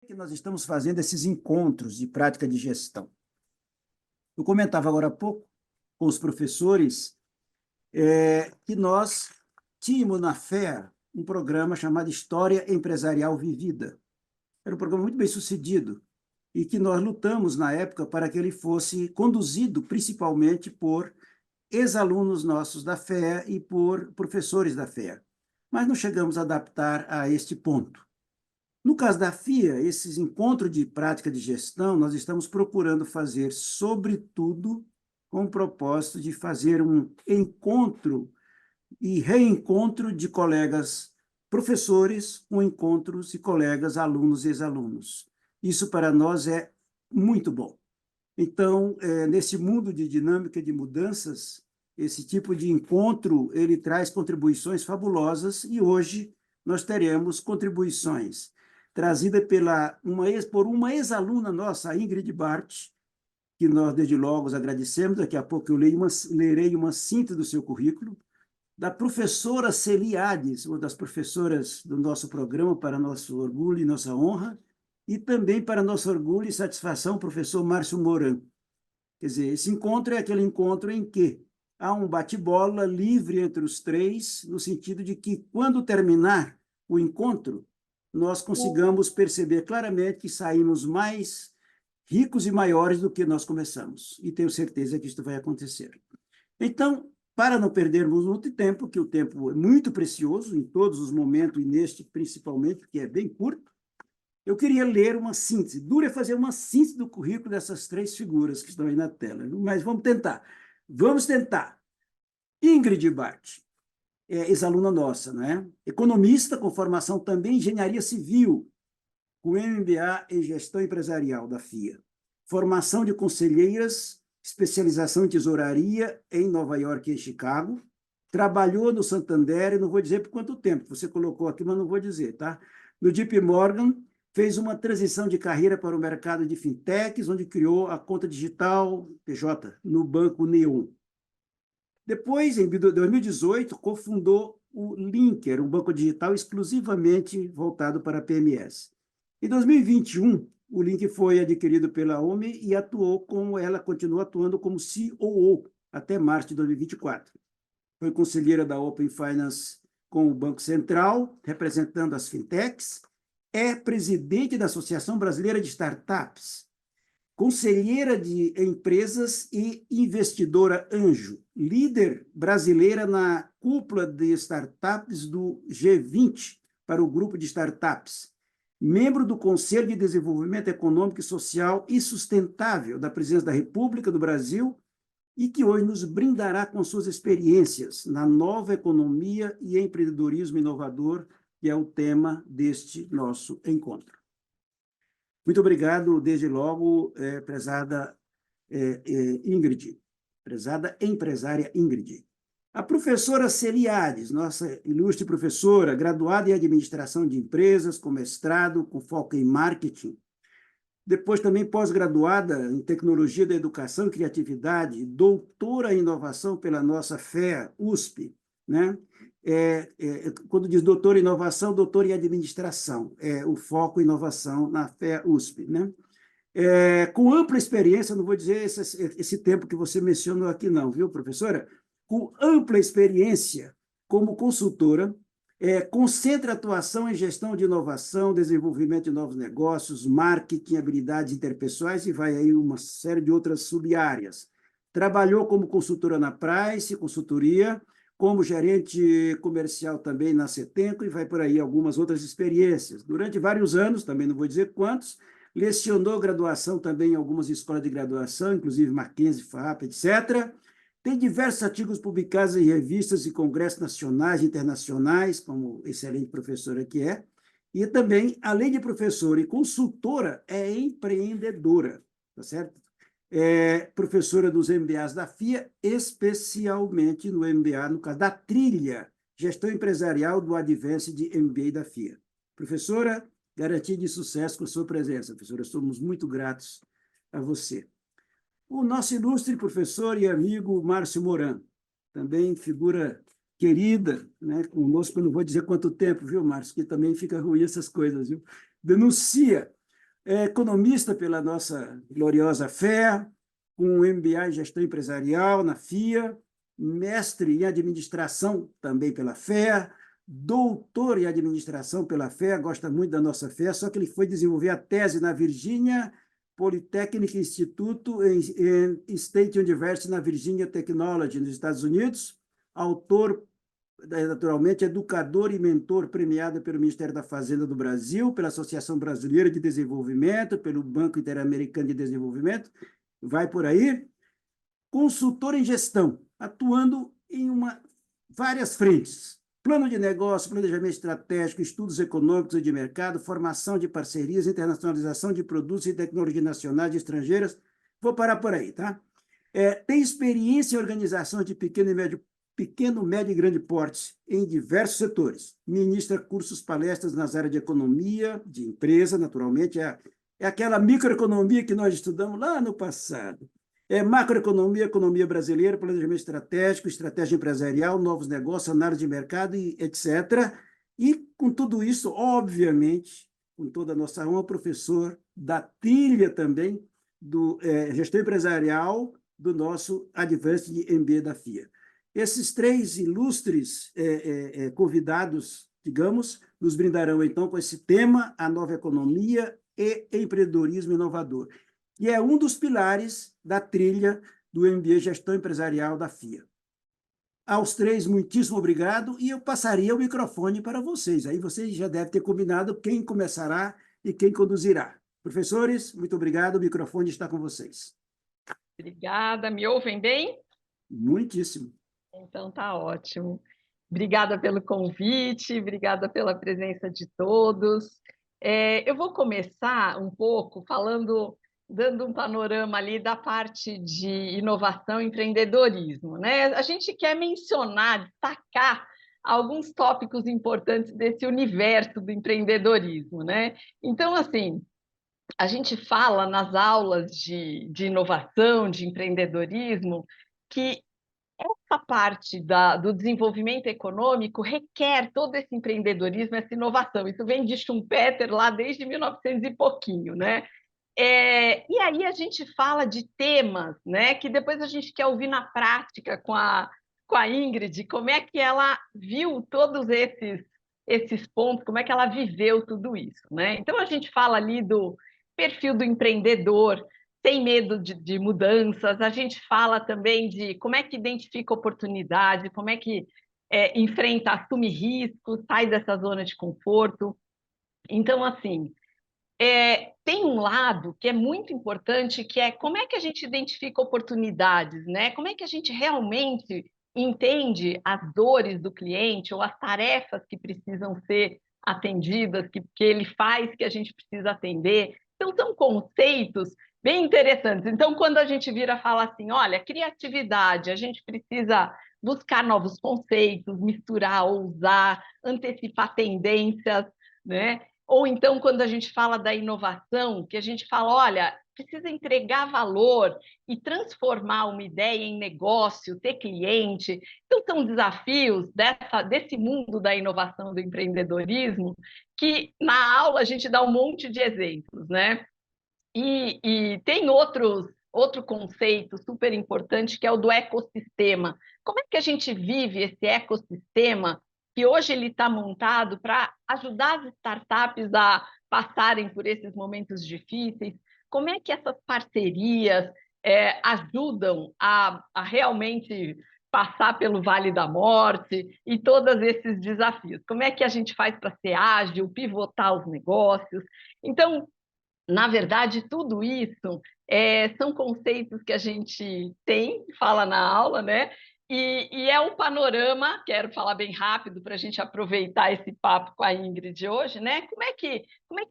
Que nós estamos fazendo esses encontros de prática de gestão. Eu comentava agora há pouco com os professores que nós tínhamos na FEA um programa chamado História Empresarial Vivida. Era um programa muito bem sucedido e que nós lutamos na época para que ele fosse conduzido principalmente por ex-alunos nossos da FEA e por professores da FEA. Mas não chegamos a adaptar a este ponto. No caso da FIA, esses encontros de prática de gestão, nós estamos procurando fazer, sobretudo, com o propósito de fazer um encontro e reencontro de colegas professores com encontros de colegas alunos e ex-alunos. Isso, para nós, é muito bom. Então, nesse mundo de dinâmica de mudanças, esse tipo de encontro, ele traz contribuições fabulosas e hoje nós teremos contribuições trazida por uma ex-aluna nossa, a Ingrid Bart, que nós, desde logo, os agradecemos. Daqui a pouco eu lerei uma síntese do seu currículo. Da professora Celi Hades, uma das professoras do nosso programa, para nosso orgulho e nossa honra, e também para nosso orgulho e satisfação, o professor Márcio Moran. Quer dizer, esse encontro é aquele encontro em que há um bate-bola livre entre os três, no sentido de que, quando terminar o encontro, nós consigamos perceber claramente que saímos mais ricos e maiores do que nós começamos. E tenho certeza que isso vai acontecer. Então, para não perdermos muito tempo, que o tempo é muito precioso em todos os momentos, e neste principalmente, que é bem curto, eu queria ler uma síntese. Dura é fazer uma síntese do currículo dessas três figuras que estão aí na tela, mas vamos tentar. Vamos tentar. Ingrid Bart, ex-aluna nossa, né? Economista com formação também em engenharia civil, com MBA em gestão empresarial da FIA. Formação de conselheiras, especialização em tesouraria em Nova York e em Chicago. Trabalhou no Santander, não vou dizer por quanto tempo, você colocou aqui, mas não vou dizer, tá? No JP Morgan, fez uma transição de carreira para o mercado de fintechs, onde criou a conta digital PJ no Banco Neon. Depois, em 2018, cofundou o Linker, um banco digital exclusivamente voltado para PMS. Em 2021, o Link foi adquirido pela OMI e ela continuou atuando como COO até março de 2024. Foi conselheira da Open Finance com o Banco Central, representando as fintechs, é presidente da Associação Brasileira de Startups, conselheira de empresas e investidora anjo, líder brasileira na cúpula de startups do G20 para o grupo de startups, membro do Conselho de Desenvolvimento Econômico, Social e Sustentável da Presidência da República do Brasil e que hoje nos brindará com suas experiências na nova economia e empreendedorismo inovador, que é o tema deste nosso encontro. Muito obrigado, desde logo, prezada Ingrid, prezada empresária Ingrid. A professora Celi Hades, nossa ilustre professora, graduada em administração de empresas, com mestrado, com foco em marketing, depois também pós-graduada em tecnologia da educação e criatividade, doutora em inovação pela nossa FEA, USP, né? Quando diz doutor em inovação, doutor em administração, o foco em inovação na FEA USP, né? Com ampla experiência, não vou dizer esse tempo que você mencionou aqui não, viu, professora? Com ampla experiência como consultora, concentra atuação em gestão de inovação, desenvolvimento de novos negócios, marketing, habilidades interpessoais e vai aí uma série de outras sub-áreas. Trabalhou como consultora na Price, consultoria, como gerente comercial também na Setenco e vai por aí algumas outras experiências. Durante vários anos, também não vou dizer quantos, lecionou graduação também em algumas escolas de graduação, inclusive Mackenzie, FAP, etc., tem diversos artigos publicados em revistas e congressos nacionais e internacionais, como excelente professora que é, e também, além de professora e consultora, é empreendedora, tá certo? É professora dos MBAs da FIA, especialmente no MBA, no caso da trilha Gestão Empresarial do Advanced MBA da FIA. Professora, garantia de sucesso com a sua presença, professora, somos muito gratos a você. O nosso ilustre professor e amigo Márcio Moran, também figura querida, né, conosco, eu não vou dizer quanto tempo, viu, Márcio, que também fica ruim essas coisas, viu? Denuncia é economista pela nossa gloriosa FEA, com MBA em Gestão Empresarial na FIA, mestre em Administração também pela FEA, doutor em Administração pela FEA, gosta muito da nossa FEA, só que ele foi desenvolver a tese na Virginia Polytechnic Institute em State University na Virginia Technology, nos Estados Unidos, autor, naturalmente, educador e mentor premiado pelo Ministério da Fazenda do Brasil, pela Associação Brasileira de Desenvolvimento, pelo Banco Interamericano de Desenvolvimento, vai por aí. Consultor em gestão, atuando em várias frentes. Plano de negócio, planejamento estratégico, estudos econômicos e de mercado, formação de parcerias, internacionalização de produtos e tecnologias nacionais e estrangeiras. Vou parar por aí, tá? Tem experiência em organização de pequeno, médio e grande porte em diversos setores. Ministra cursos, palestras nas áreas de economia, de empresa, naturalmente, é aquela microeconomia que nós estudamos lá no passado. Macroeconomia, economia brasileira, planejamento estratégico, estratégia empresarial, novos negócios, análise de mercado, etc. E, com tudo isso, obviamente, com toda a nossa honra, professor da trilha também do gestão empresarial do nosso Advanced MBA da FIA. Esses três ilustres convidados, digamos, nos brindarão, então, com esse tema, a nova economia e empreendedorismo inovador, que é um dos pilares da trilha do MBA Gestão Empresarial da FIA. Aos três, muitíssimo obrigado, e eu passaria o microfone para vocês. Aí vocês já devem ter combinado quem começará e quem conduzirá. Professores, muito obrigado, o microfone está com vocês. Obrigada, me ouvem bem? Muitíssimo. Então tá ótimo. Obrigada pelo convite, obrigada pela presença de todos. Eu vou começar um pouco dando um panorama ali da parte de inovação e empreendedorismo, né? A gente quer mencionar, destacar alguns tópicos importantes desse universo do empreendedorismo, né? Então, assim, a gente fala nas aulas de inovação, de empreendedorismo, que essa parte do desenvolvimento econômico requer todo esse empreendedorismo, essa inovação. Isso vem de Schumpeter lá desde 1900 e pouquinho, né? E aí a gente fala de temas, né, que depois a gente quer ouvir na prática com a Ingrid, como é que ela viu todos esses pontos, como é que ela viveu tudo isso, né? Então a gente fala ali do perfil do empreendedor, tem medo de mudanças, a gente fala também de como é que identifica oportunidade, como é que enfrenta, assume riscos, sai dessa zona de conforto. Então, assim, tem um lado que é muito importante, que é como é que a gente identifica oportunidades, né? Como é que a gente realmente entende as dores do cliente ou as tarefas que precisam ser atendidas, que ele faz, que a gente precisa atender. Então, são conceitos bem interessantes. Então, quando a gente vira fala assim, olha, criatividade, a gente precisa buscar novos conceitos, misturar, ousar, antecipar tendências, né? Ou então, quando a gente fala da inovação, que a gente fala, olha, precisa entregar valor e transformar uma ideia em negócio, ter cliente. Então, são desafios desse mundo da inovação, do empreendedorismo, que na aula a gente dá um monte de exemplos, né? E tem outro conceito super importante, que é o do ecossistema. Como é que a gente vive esse ecossistema que hoje ele está montado para ajudar as startups a passarem por esses momentos difíceis? Como é que essas parcerias ajudam a realmente passar pelo Vale da Morte e todos esses desafios? Como é que a gente faz para ser ágil, pivotar os negócios? Então, na verdade, tudo isso são conceitos que a gente fala na aula, né? E é um panorama, quero falar bem rápido para a gente aproveitar esse papo com a Ingrid hoje, né? Como é que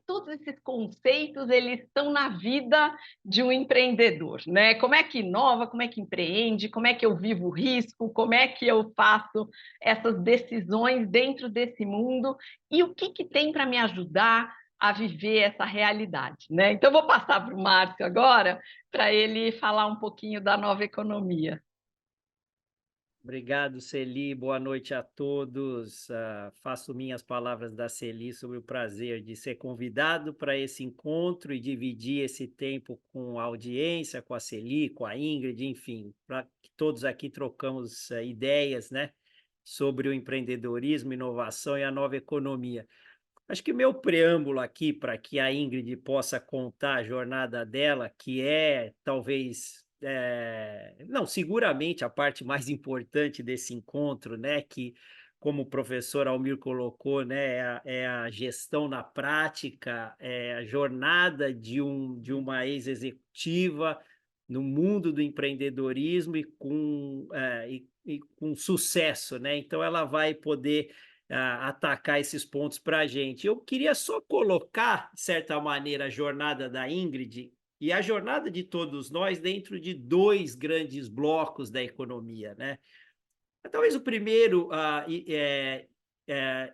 todos esses conceitos eles estão na vida de um empreendedor, né? Como é que inova, como é que empreende, como é que eu vivo o risco, como é que eu faço essas decisões dentro desse mundo e o que tem para me ajudar a viver essa realidade, né? Então, eu vou passar para o Márcio agora, para ele falar um pouquinho da nova economia. Obrigado, Celi. Boa noite a todos. Faço minhas palavras da Celi sobre o prazer de ser convidado para esse encontro e dividir esse tempo com a audiência, com a Celi, com a Ingrid, enfim, para que todos aqui trocamos ideias, né, sobre o empreendedorismo, inovação e a nova economia. Acho que meu preâmbulo aqui, para que a Ingrid possa contar a jornada dela, que é talvez, não, seguramente a parte mais importante desse encontro, né? Que, como o professor Almir colocou, né, é a gestão na prática, é a jornada de uma ex-executiva no mundo do empreendedorismo e com sucesso, né? Então ela vai poder atacar esses pontos para a gente. Eu queria só colocar, de certa maneira, a jornada da Ingrid e a jornada de todos nós dentro de dois grandes blocos da economia, né? Talvez o primeiro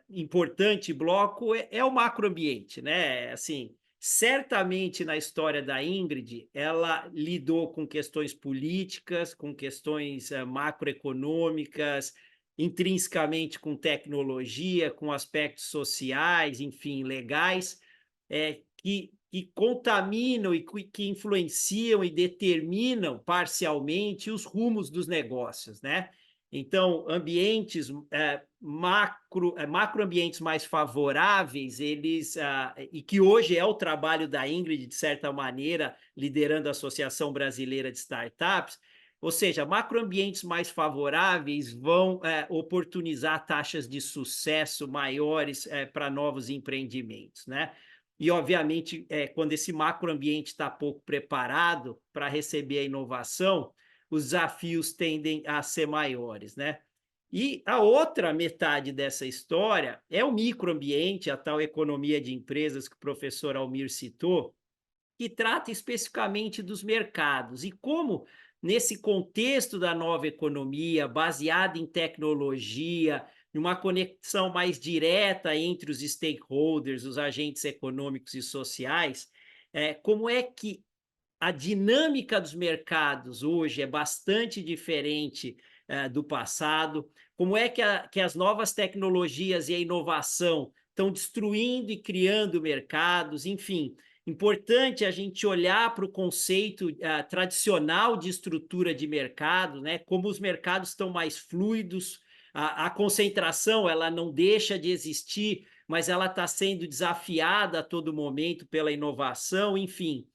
importante bloco é o macroambiente, né? Assim, certamente na história da Ingrid, ela lidou com questões políticas, com questões macroeconômicas, intrinsecamente com tecnologia, com aspectos sociais, enfim, legais, que contaminam e que influenciam e determinam parcialmente os rumos dos negócios, né? Então, ambientes macroambientes mais favoráveis, e que hoje é o trabalho da Ingrid, de certa maneira, liderando a Associação Brasileira de Startups, ou seja, macroambientes mais favoráveis vão oportunizar taxas de sucesso maiores para novos empreendimentos, né? E, obviamente, quando esse macroambiente está pouco preparado para receber a inovação, os desafios tendem a ser maiores, né? E a outra metade dessa história é o microambiente, a tal economia de empresas que o professor Almir citou, que trata especificamente dos mercados e como, nesse contexto da nova economia, baseada em tecnologia, numa conexão mais direta entre os stakeholders, os agentes econômicos e sociais, como é que a dinâmica dos mercados hoje é bastante diferente do passado, como é que as novas tecnologias e a inovação estão destruindo e criando mercados, enfim, importante a gente olhar para o conceito tradicional de estrutura de mercado, né? Como os mercados estão mais fluidos, a concentração ela não deixa de existir, mas ela está sendo desafiada a todo momento pela inovação, enfim.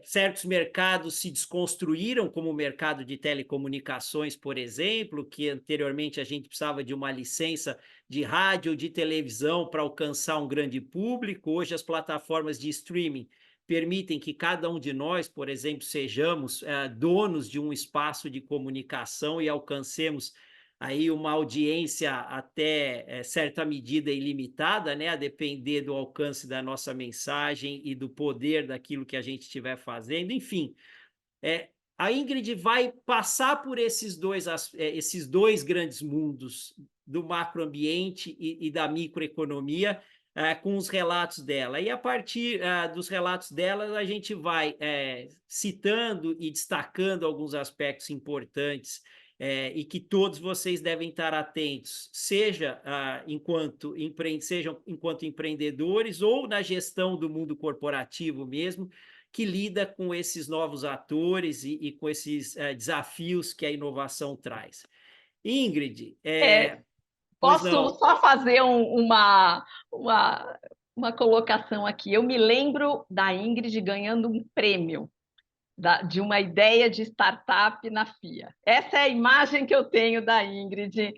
Certos mercados se desconstruíram, como o mercado de telecomunicações, por exemplo, que anteriormente a gente precisava de uma licença de rádio ou de televisão para alcançar um grande público. Hoje as plataformas de streaming permitem que cada um de nós, por exemplo, sejamos donos de um espaço de comunicação e alcancemos aí uma audiência até certa medida ilimitada, né, a depender do alcance da nossa mensagem e do poder daquilo que a gente estiver fazendo, enfim. A Ingrid vai passar por esses dois grandes mundos, do macroambiente e da microeconomia, com os relatos dela. E a partir dos relatos dela, a gente vai citando e destacando alguns aspectos importantes e que todos vocês devem estar atentos, sejam enquanto empreendedores ou na gestão do mundo corporativo mesmo, que lida com esses novos atores e com esses desafios que a inovação traz. Ingrid, pois Posso não. só fazer uma colocação aqui? Eu me lembro da Ingrid ganhando um prêmio de uma ideia de startup na FIA. Essa é a imagem que eu tenho da Ingrid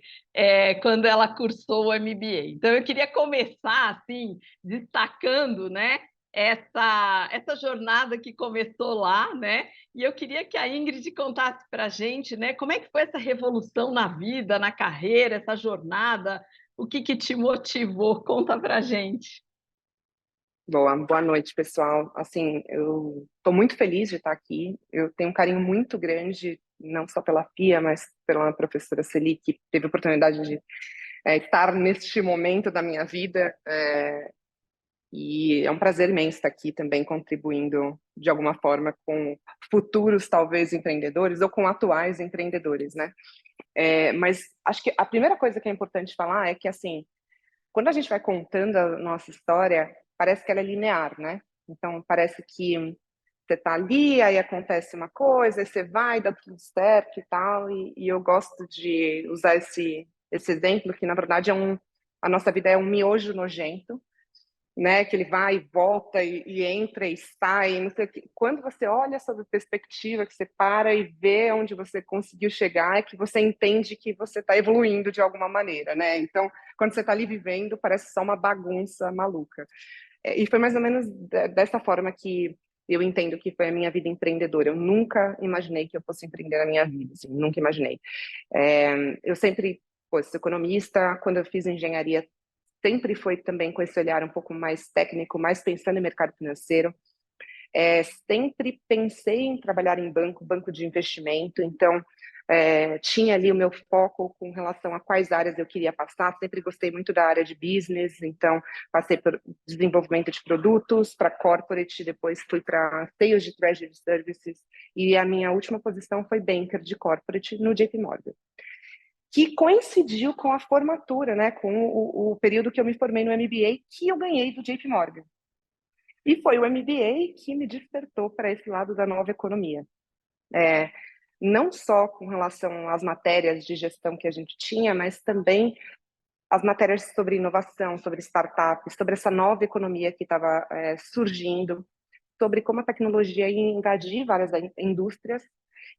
quando ela cursou o MBA. Então, eu queria começar assim, destacando, né, essa jornada que começou lá, né? E eu queria que a Ingrid contasse para a gente, né, como é que foi essa revolução na vida, na carreira, essa jornada, o que te motivou? Conta para a gente. Boa noite, pessoal. Assim, eu estou muito feliz de estar aqui. Eu tenho um carinho muito grande, não só pela FIA, mas pela professora Celi, que teve a oportunidade de estar neste momento da minha vida. E é um prazer imenso estar aqui também contribuindo de alguma forma com futuros, talvez, empreendedores ou com atuais empreendedores, né? Mas acho que a primeira coisa que é importante falar é que, assim, quando a gente vai contando a nossa história, parece que ela é linear, né? Então, parece que você está ali, aí acontece uma coisa, aí você vai, dá tudo certo e tal, e eu gosto de usar esse exemplo, que na verdade a nossa vida é um miojo nojento, né? Que ele vai e volta e entra e sai, não sei o quê. Quando você olha sob perspectiva, que você para e vê onde você conseguiu chegar, é que você entende que você está evoluindo de alguma maneira, né? Então, quando você está ali vivendo, parece só uma bagunça maluca. E foi mais ou menos dessa forma que eu entendo que foi a minha vida empreendedora. Eu nunca imaginei que eu fosse empreender na minha vida, assim, nunca imaginei. Eu sempre, sou economista, quando eu fiz engenharia, sempre foi também com esse olhar um pouco mais técnico, mais pensando em mercado financeiro. Sempre pensei em trabalhar em banco de investimento, então tinha ali o meu foco com relação a quais áreas eu queria passar. Sempre gostei muito da área de business, então passei por desenvolvimento de produtos para corporate, depois fui para sales de treasury services, e a minha última posição foi banker de corporate no JP Morgan, que coincidiu com a formatura, né, com o período que eu me formei no MBA, que eu ganhei do JP Morgan. E foi o MBA que me despertou para esse lado da nova economia. Não só com relação às matérias de gestão que a gente tinha, mas também as matérias sobre inovação, sobre startups, sobre essa nova economia que estava surgindo, sobre como a tecnologia ia invadir várias indústrias,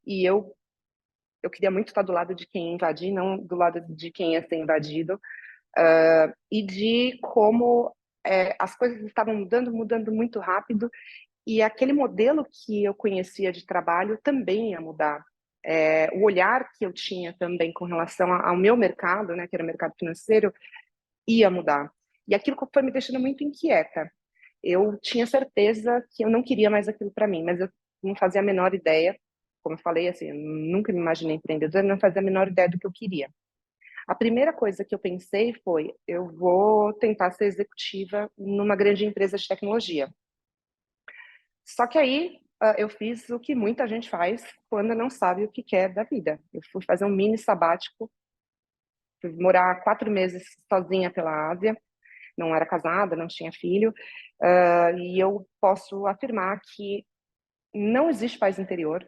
e eu queria muito estar do lado de quem invadir, não do lado de quem ia ser invadido, e de como as coisas estavam mudando muito rápido, e aquele modelo que eu conhecia de trabalho também ia mudar. O olhar que eu tinha também com relação ao meu mercado, né, que era o mercado financeiro, ia mudar. E aquilo foi me deixando muito inquieta. Eu tinha certeza que eu não queria mais aquilo para mim, mas eu não fazia a menor ideia. Como eu falei, assim, eu nunca me imaginei empreendedora, não fazia a menor ideia do que eu queria. A primeira coisa que eu pensei foi, eu vou tentar ser executiva numa grande empresa de tecnologia. Só que aí eu fiz o que muita gente faz quando não sabe o que quer da vida. Eu fui fazer um mini sabático, fui morar 4 meses sozinha pela Ásia, não era casada, não tinha filho, e eu posso afirmar que não existe paz interior.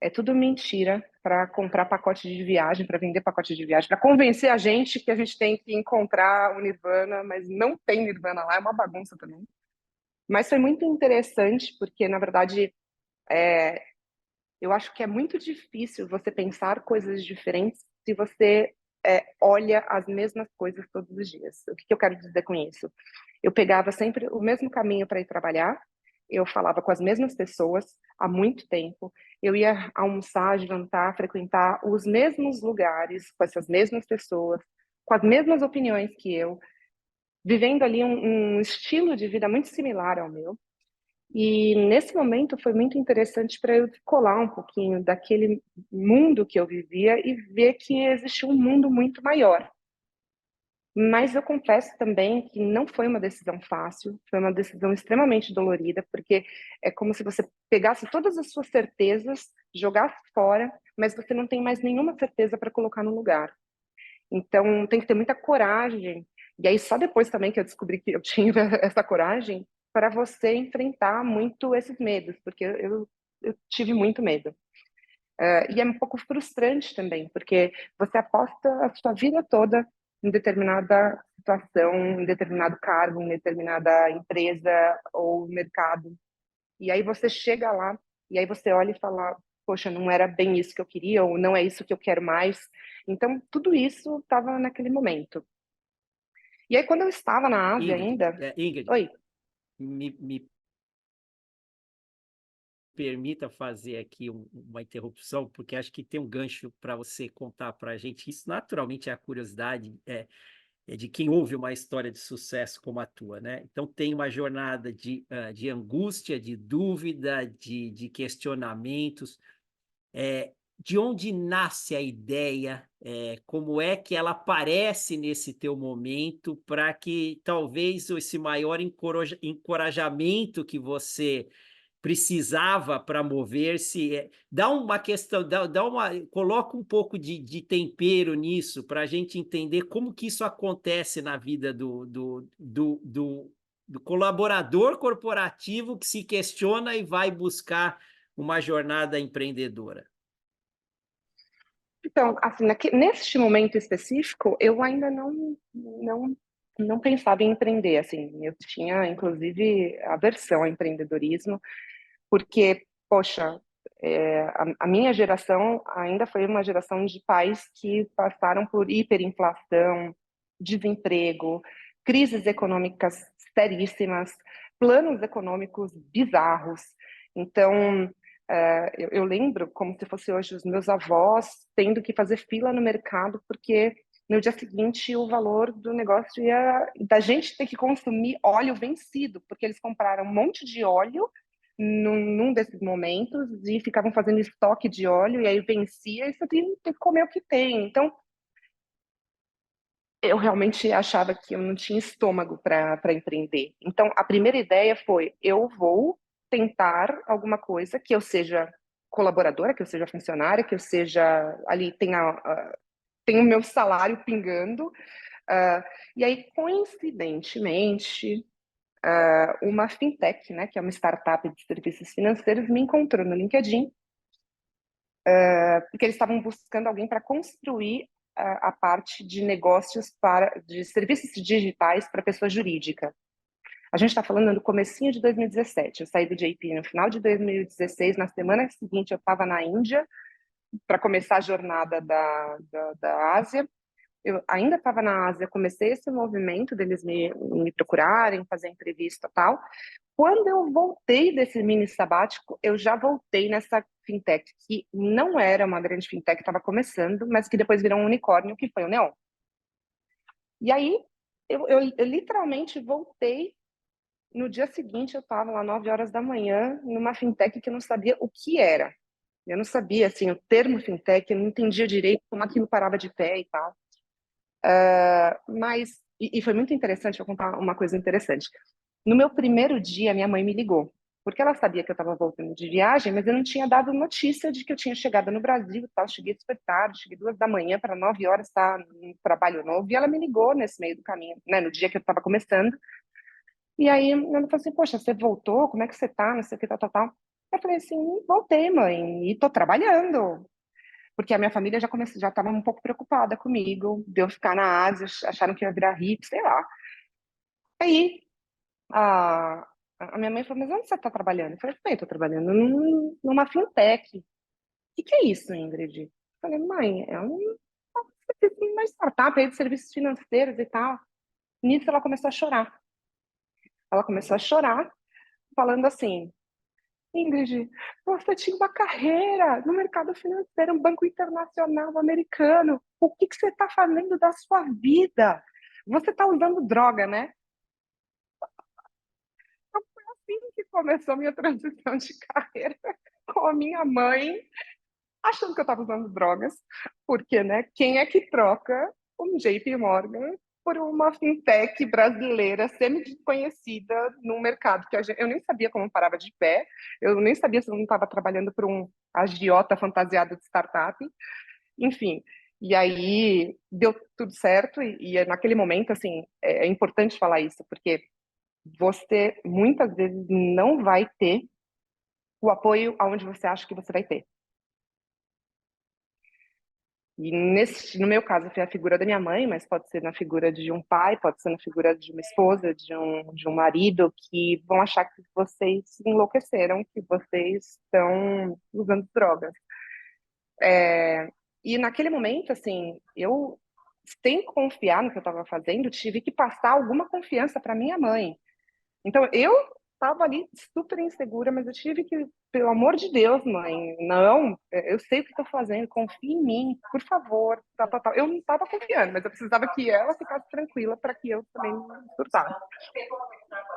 É tudo mentira para comprar pacote de viagem, para vender pacote de viagem, para convencer a gente que a gente tem que encontrar o Nirvana, mas não tem Nirvana lá, é uma bagunça também. Mas foi muito interessante, porque, na verdade, eu acho que é muito difícil você pensar coisas diferentes se você olha as mesmas coisas todos os dias. O que eu quero dizer com isso? Eu pegava sempre o mesmo caminho para ir trabalhar, eu falava com as mesmas pessoas há muito tempo, eu ia almoçar, jantar, frequentar os mesmos lugares, com essas mesmas pessoas, com as mesmas opiniões que eu, vivendo ali um estilo de vida muito similar ao meu. E nesse momento foi muito interessante para eu colar um pouquinho daquele mundo que eu vivia e ver que existia um mundo muito maior. Mas eu confesso também que não foi uma decisão fácil, foi uma decisão extremamente dolorida, porque é como se você pegasse todas as suas certezas, jogasse fora, mas você não tem mais nenhuma certeza para colocar no lugar. Então tem que ter muita coragem. E aí só depois também que eu descobri que eu tinha essa coragem para você enfrentar muito esses medos, porque eu tive muito medo. E é um pouco frustrante também, porque você aposta a sua vida toda em determinada situação, em determinado cargo, em determinada empresa ou mercado. E aí você chega lá, e aí você olha e fala, poxa, não era bem isso que eu queria, ou não é isso que eu quero mais. Então, tudo isso estava naquele momento. E aí, quando eu estava na Ásia ainda... Ingrid, Oi. me permita fazer aqui uma interrupção, porque acho que tem um gancho para você contar para a gente. Isso, naturalmente, é a curiosidade de quem ouve uma história de sucesso como a tua, né? Então, tem uma jornada de angústia, de dúvida, de questionamentos. de onde nasce a ideia? Como é que ela aparece nesse teu momento para que talvez esse maior encorajamento que você precisava para mover-se, dá uma questão, coloca um pouco de tempero nisso para a gente entender como que isso acontece na vida do colaborador corporativo que se questiona e vai buscar uma jornada empreendedora. Então, assim, neste momento específico, eu ainda não pensava em empreender, assim, eu tinha, inclusive, aversão ao empreendedorismo, porque, poxa, a minha geração ainda foi uma geração de pais que passaram por hiperinflação, desemprego, crises econômicas seríssimas, planos econômicos bizarros. Então, eu lembro como se fosse hoje os meus avós tendo que fazer fila no mercado porque no dia seguinte o valor do negócio da gente ter que consumir óleo vencido, porque eles compraram um monte de óleo num desses momentos e ficavam fazendo estoque de óleo e aí vencia e você tem que comer o que tem. Então, eu realmente achava que eu não tinha estômago para empreender. Então, a primeira ideia foi: eu vou tentar alguma coisa que eu seja colaboradora, que eu seja funcionária, que eu seja ali, tenha o meu salário pingando. E aí, coincidentemente, uma fintech, né, que é uma startup de serviços financeiros, me encontrou no LinkedIn, porque eles estavam buscando alguém para construir a parte de negócios de serviços digitais para pessoa jurídica. A gente está falando no comecinho de 2017. Eu saí do JP no final de 2016. Na semana seguinte, eu estava na Índia para começar a jornada da Ásia. Eu ainda estava na Ásia, comecei esse movimento deles me procurarem, fazer entrevista e tal. Quando eu voltei desse mini sabático, eu já voltei nessa fintech, que não era uma grande fintech, estava começando, mas que depois virou um unicórnio, que foi o Neon. E aí, eu literalmente voltei. No dia seguinte, eu estava lá 9 horas da manhã, numa fintech que eu não sabia o que era. Eu não sabia, assim, o termo fintech, eu não entendia direito como aquilo parava de pé e tal. Mas, e foi muito interessante, vou contar uma coisa interessante. No meu primeiro dia, minha mãe me ligou, porque ela sabia que eu estava voltando de viagem, mas eu não tinha dado notícia de que eu tinha chegado no Brasil e tal. Cheguei super tarde, cheguei 2 da manhã para 9 horas estar no trabalho novo, e ela me ligou nesse meio do caminho, né, no dia que eu estava começando. E aí ela falou assim: poxa, você voltou? Como é que você tá? Não sei o que, tal, tal, tal. Eu falei assim: voltei, mãe, e tô trabalhando. Porque a minha família já estava um pouco preocupada comigo, de eu ficar na Ásia, acharam que eu ia virar hippie, sei lá. Aí a minha mãe falou: mas onde você está trabalhando? Eu falei: estou trabalhando numa fintech. O que é isso, Ingrid? Eu falei: mãe, é uma startup aí de serviços financeiros e tal. Nisso ela começou a chorar. Ela começou a chorar, falando assim: Ingrid, você tinha uma carreira no mercado financeiro, um banco internacional americano. O que você está fazendo da sua vida? Você está usando droga, né? Então, foi assim que começou a minha transição de carreira, com a minha mãe achando que eu estava usando drogas, porque, né, quem é que troca um JP Morgan por uma fintech brasileira semi-desconhecida no mercado, que eu nem sabia como parava de pé, eu nem sabia se eu não estava trabalhando para um agiota fantasiado de startup, enfim. E aí deu tudo certo, e naquele momento, assim, é importante falar isso, porque você muitas vezes não vai ter o apoio aonde você acha que você vai ter. E no meu caso foi a figura da minha mãe, mas pode ser na figura de um pai, pode ser na figura de uma esposa, de um marido, que vão achar que vocês se enlouqueceram, que vocês estão usando drogas. E naquele momento, assim, eu, sem confiar no que eu estava fazendo, tive que passar alguma confiança para minha mãe. Então, eu estava ali super insegura, mas eu tive que, pelo amor de Deus, mãe, não, eu sei o que estou fazendo, confia em mim, por favor. Tá, tá, tá. Eu não estava confiando, mas eu precisava que ela ficasse tranquila para que eu também não surtasse.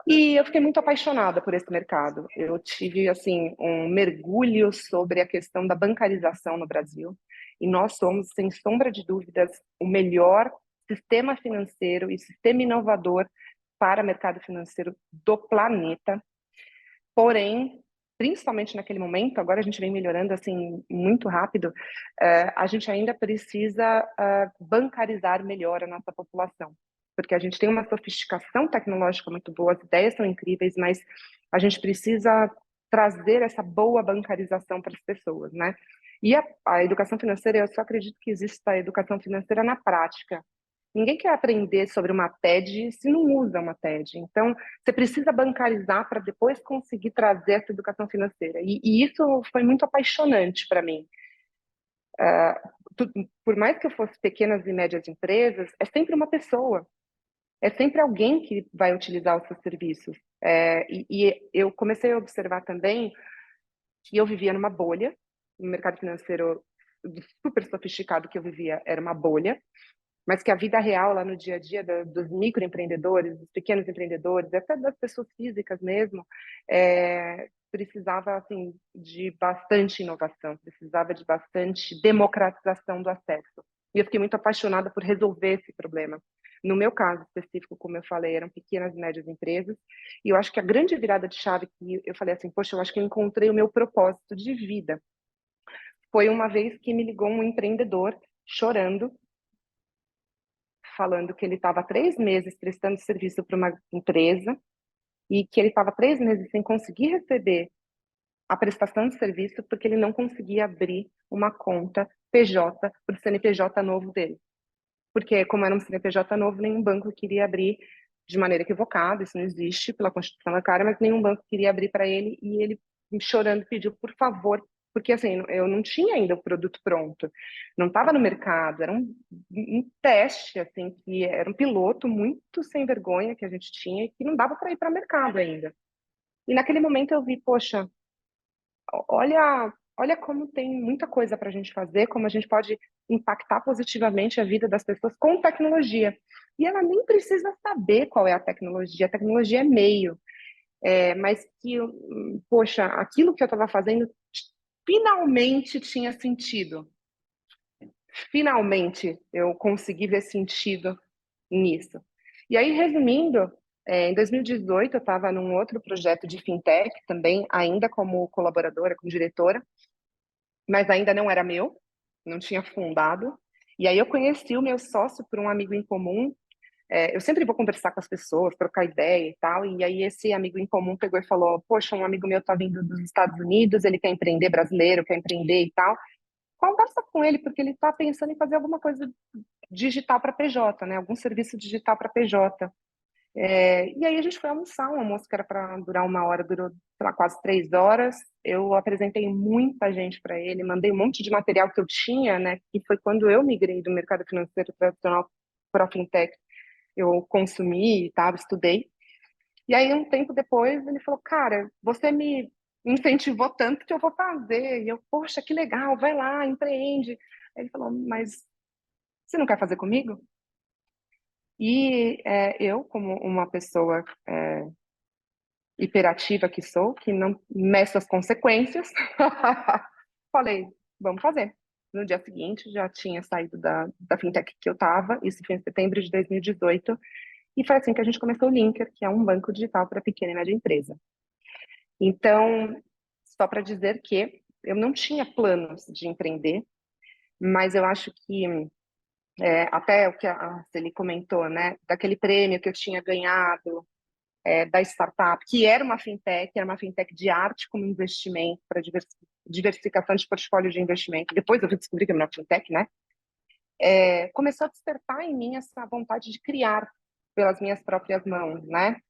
E eu fiquei muito apaixonada por esse mercado. Eu tive, assim, um mergulho sobre a questão da bancarização no Brasil. E nós somos, sem sombra de dúvidas, o melhor sistema financeiro e sistema inovador para o mercado financeiro do planeta. Porém, principalmente naquele momento, agora a gente vem melhorando assim muito rápido, a gente ainda precisa bancarizar melhor a nossa população, porque a gente tem uma sofisticação tecnológica muito boa, as ideias são incríveis, mas a gente precisa trazer essa boa bancarização para as pessoas, né? E a educação financeira, eu só acredito que exista a educação financeira na prática. Ninguém quer aprender sobre uma TED se não usa uma TED. Então, você precisa bancarizar para depois conseguir trazer essa educação financeira. E isso foi muito apaixonante para mim. Por mais que eu fosse pequenas e médias empresas, é sempre uma pessoa. É sempre alguém que vai utilizar os seus serviços. E eu comecei a observar também que eu vivia numa bolha. No mercado financeiro super sofisticado que eu vivia era uma bolha, mas que a vida real lá no dia a dia dos microempreendedores, dos pequenos empreendedores, até das pessoas físicas mesmo, precisava assim de bastante inovação, precisava de bastante democratização do acesso. E eu fiquei muito apaixonada por resolver esse problema. No meu caso específico, como eu falei, eram pequenas e médias empresas, e eu acho que a grande virada de chave que eu falei assim, poxa, eu acho que eu encontrei o meu propósito de vida. Foi uma vez que me ligou um empreendedor chorando, falando que ele estava 3 meses prestando serviço para uma empresa e que ele estava 3 meses sem conseguir receber a prestação de serviço porque ele não conseguia abrir uma conta PJ para o CNPJ novo dele. Porque, como era um CNPJ novo, nenhum banco queria abrir de maneira equivocada, isso não existe pela Constituição bancária, mas nenhum banco queria abrir para ele e ele, chorando, pediu, por favor, porque assim, eu não tinha ainda o produto pronto, não estava no mercado, era um teste, assim, que era um piloto muito sem vergonha que a gente tinha e que não dava para ir para o mercado ainda. E naquele momento eu vi, poxa, olha como tem muita coisa para a gente fazer, como a gente pode impactar positivamente a vida das pessoas com tecnologia. E ela nem precisa saber qual é a tecnologia é meio, mas que, poxa, aquilo que eu estava fazendo finalmente tinha sentido. Finalmente eu consegui ver sentido nisso. E aí, resumindo, em 2018 eu estava num outro projeto de fintech também, ainda como colaboradora, como diretora, mas ainda não era meu, não tinha fundado. E aí eu conheci o meu sócio por um amigo em comum. Eu sempre vou conversar com as pessoas, trocar ideia e tal, e aí esse amigo em comum pegou e falou, poxa, um amigo meu tá vindo dos Estados Unidos, ele quer empreender, brasileiro, quer empreender e tal. Conversa com ele, porque ele está pensando em fazer alguma coisa digital para PJ, né? Algum serviço digital para PJ. E aí a gente foi almoçar, um almoço que era para durar 1 hora, durou, sei lá, quase 3 horas. Eu apresentei muita gente para ele, mandei um monte de material que eu tinha, né? Que foi quando eu migrei do mercado financeiro tradicional para a fintech. Eu consumi e tal, estudei. E aí, um tempo depois, ele falou, cara, você me incentivou tanto que eu vou fazer. E eu, poxa, que legal, vai lá, empreende. Aí ele falou, mas você não quer fazer comigo? E eu, como uma pessoa hiperativa que sou, que não meço as consequências, falei, vamos fazer. No dia seguinte, já tinha saído da fintech que eu estava, isso foi em setembro de 2018, e foi assim que a gente começou o Linker, que é um banco digital para pequena e média empresa. Então, só para dizer que eu não tinha planos de empreender, mas eu acho que até o que a Celi comentou, né, daquele prêmio que eu tinha ganhado da startup, que era uma fintech de arte como investimento para diversificação de portfólio de investimento. Depois eu descobri que era uma fintech, né? Começou a despertar em mim essa vontade de criar pelas minhas próprias mãos, né?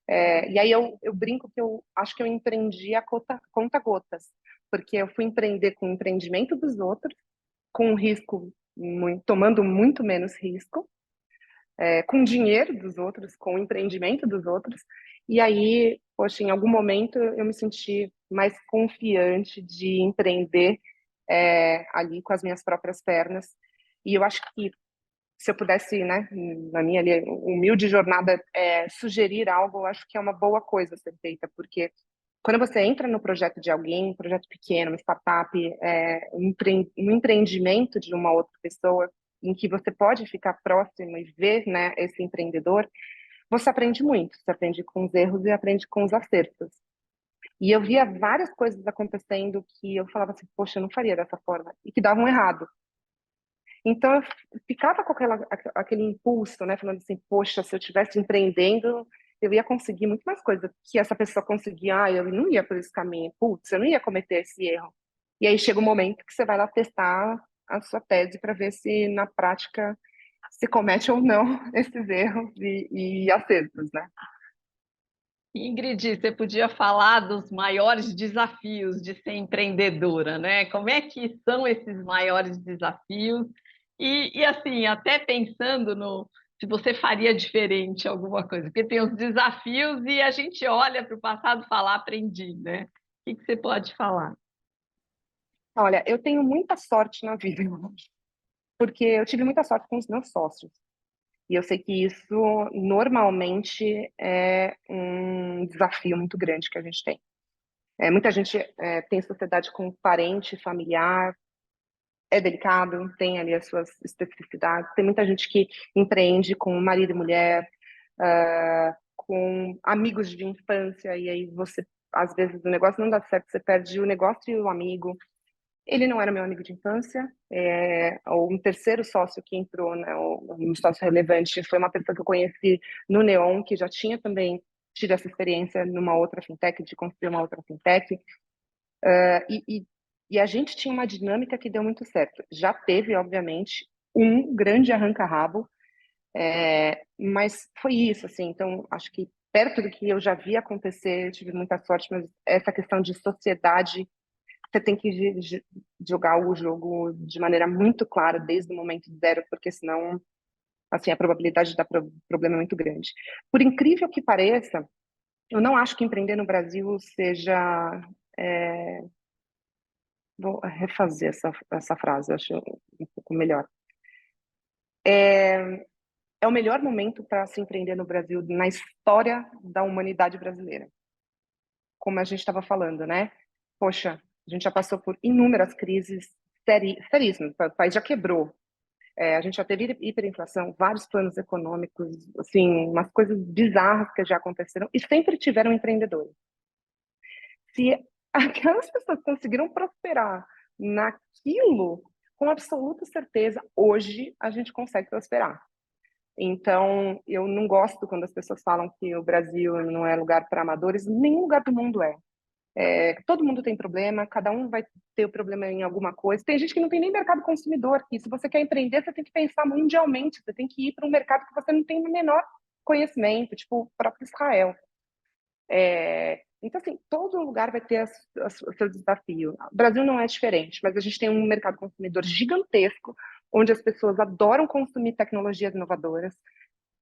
E aí eu brinco que eu acho que eu empreendi a conta-gotas, porque eu fui empreender com o empreendimento dos outros, com um risco, tomando muito menos risco, com o dinheiro dos outros, com o empreendimento dos outros. E aí, poxa, em algum momento eu me senti mais confiante de empreender ali com as minhas próprias pernas. E eu acho que se eu pudesse, né, na minha ali, humilde jornada, sugerir algo, eu acho que é uma boa coisa a ser feita, porque quando você entra no projeto de alguém, um projeto pequeno, uma startup, um empreendimento de uma outra pessoa, em que você pode ficar próximo e ver, né, esse empreendedor, você aprende muito. Você aprende com os erros e aprende com os acertos. E eu via várias coisas acontecendo que eu falava assim, poxa, eu não faria dessa forma, e que davam errado. Então, eu ficava com aquele impulso, né, falando assim, poxa, se eu estivesse empreendendo, eu ia conseguir muito mais coisas que essa pessoa conseguia. Ah, eu não ia por esse caminho, putz, eu não ia cometer esse erro. E aí chega o momento que você vai lá testar a sua tese para ver se na prática se comete ou não esses erros e acertos, né? Ingrid, você podia falar dos maiores desafios de ser empreendedora, né? Como é que são esses maiores desafios? E assim, até pensando no se você faria diferente alguma coisa, porque tem os desafios e a gente olha para o passado e fala, aprendi, né? O que você pode falar? Olha, eu tenho muita sorte na vida, porque eu tive muita sorte com os meus sócios. E eu sei que isso normalmente é um desafio muito grande que a gente tem. Muita gente tem sociedade com parente, familiar, é delicado, tem ali as suas especificidades. Tem muita gente que empreende com marido e mulher, com amigos de infância, e aí você, às vezes, o negócio não dá certo, você perde o negócio e o amigo. Ele não era meu amigo de infância, ou um terceiro sócio que entrou, né, um sócio relevante, foi uma pessoa que eu conheci no Neon, que já tinha também tido essa experiência numa outra fintech, de construir uma outra fintech, e a gente tinha uma dinâmica que deu muito certo. Já teve, obviamente, um grande arranca-rabo, mas foi isso, assim, então acho que perto do que eu já vi acontecer, eu tive muita sorte, mas essa questão de sociedade, você tem que jogar o jogo de maneira muito clara desde o momento zero, porque senão, assim, a probabilidade de dar problema é muito grande. Por incrível que pareça, eu não acho que empreender no Brasil seja... vou refazer essa frase, eu acho um pouco melhor. É o melhor momento para se empreender no Brasil na história da humanidade brasileira. Como a gente estava falando, né? Poxa, a gente já passou por inúmeras crises seríssimas, o país já quebrou. A gente já teve hiperinflação, vários planos econômicos, assim, umas coisas bizarras que já aconteceram e sempre tiveram empreendedores. Se aquelas pessoas conseguiram prosperar naquilo, com absoluta certeza, hoje a gente consegue prosperar. Então, eu não gosto quando as pessoas falam que o Brasil não é lugar para amadores, nenhum lugar do mundo é. Todo mundo tem problema, cada um vai ter o problema em alguma coisa. Tem gente que não tem nem mercado consumidor, que se você quer empreender, você tem que pensar mundialmente, você tem que ir para um mercado que você não tem o menor conhecimento, tipo o próprio Israel. Então, assim, todo lugar vai ter o seu desafio. O Brasil não é diferente, mas a gente tem um mercado consumidor gigantesco, onde as pessoas adoram consumir tecnologias inovadoras.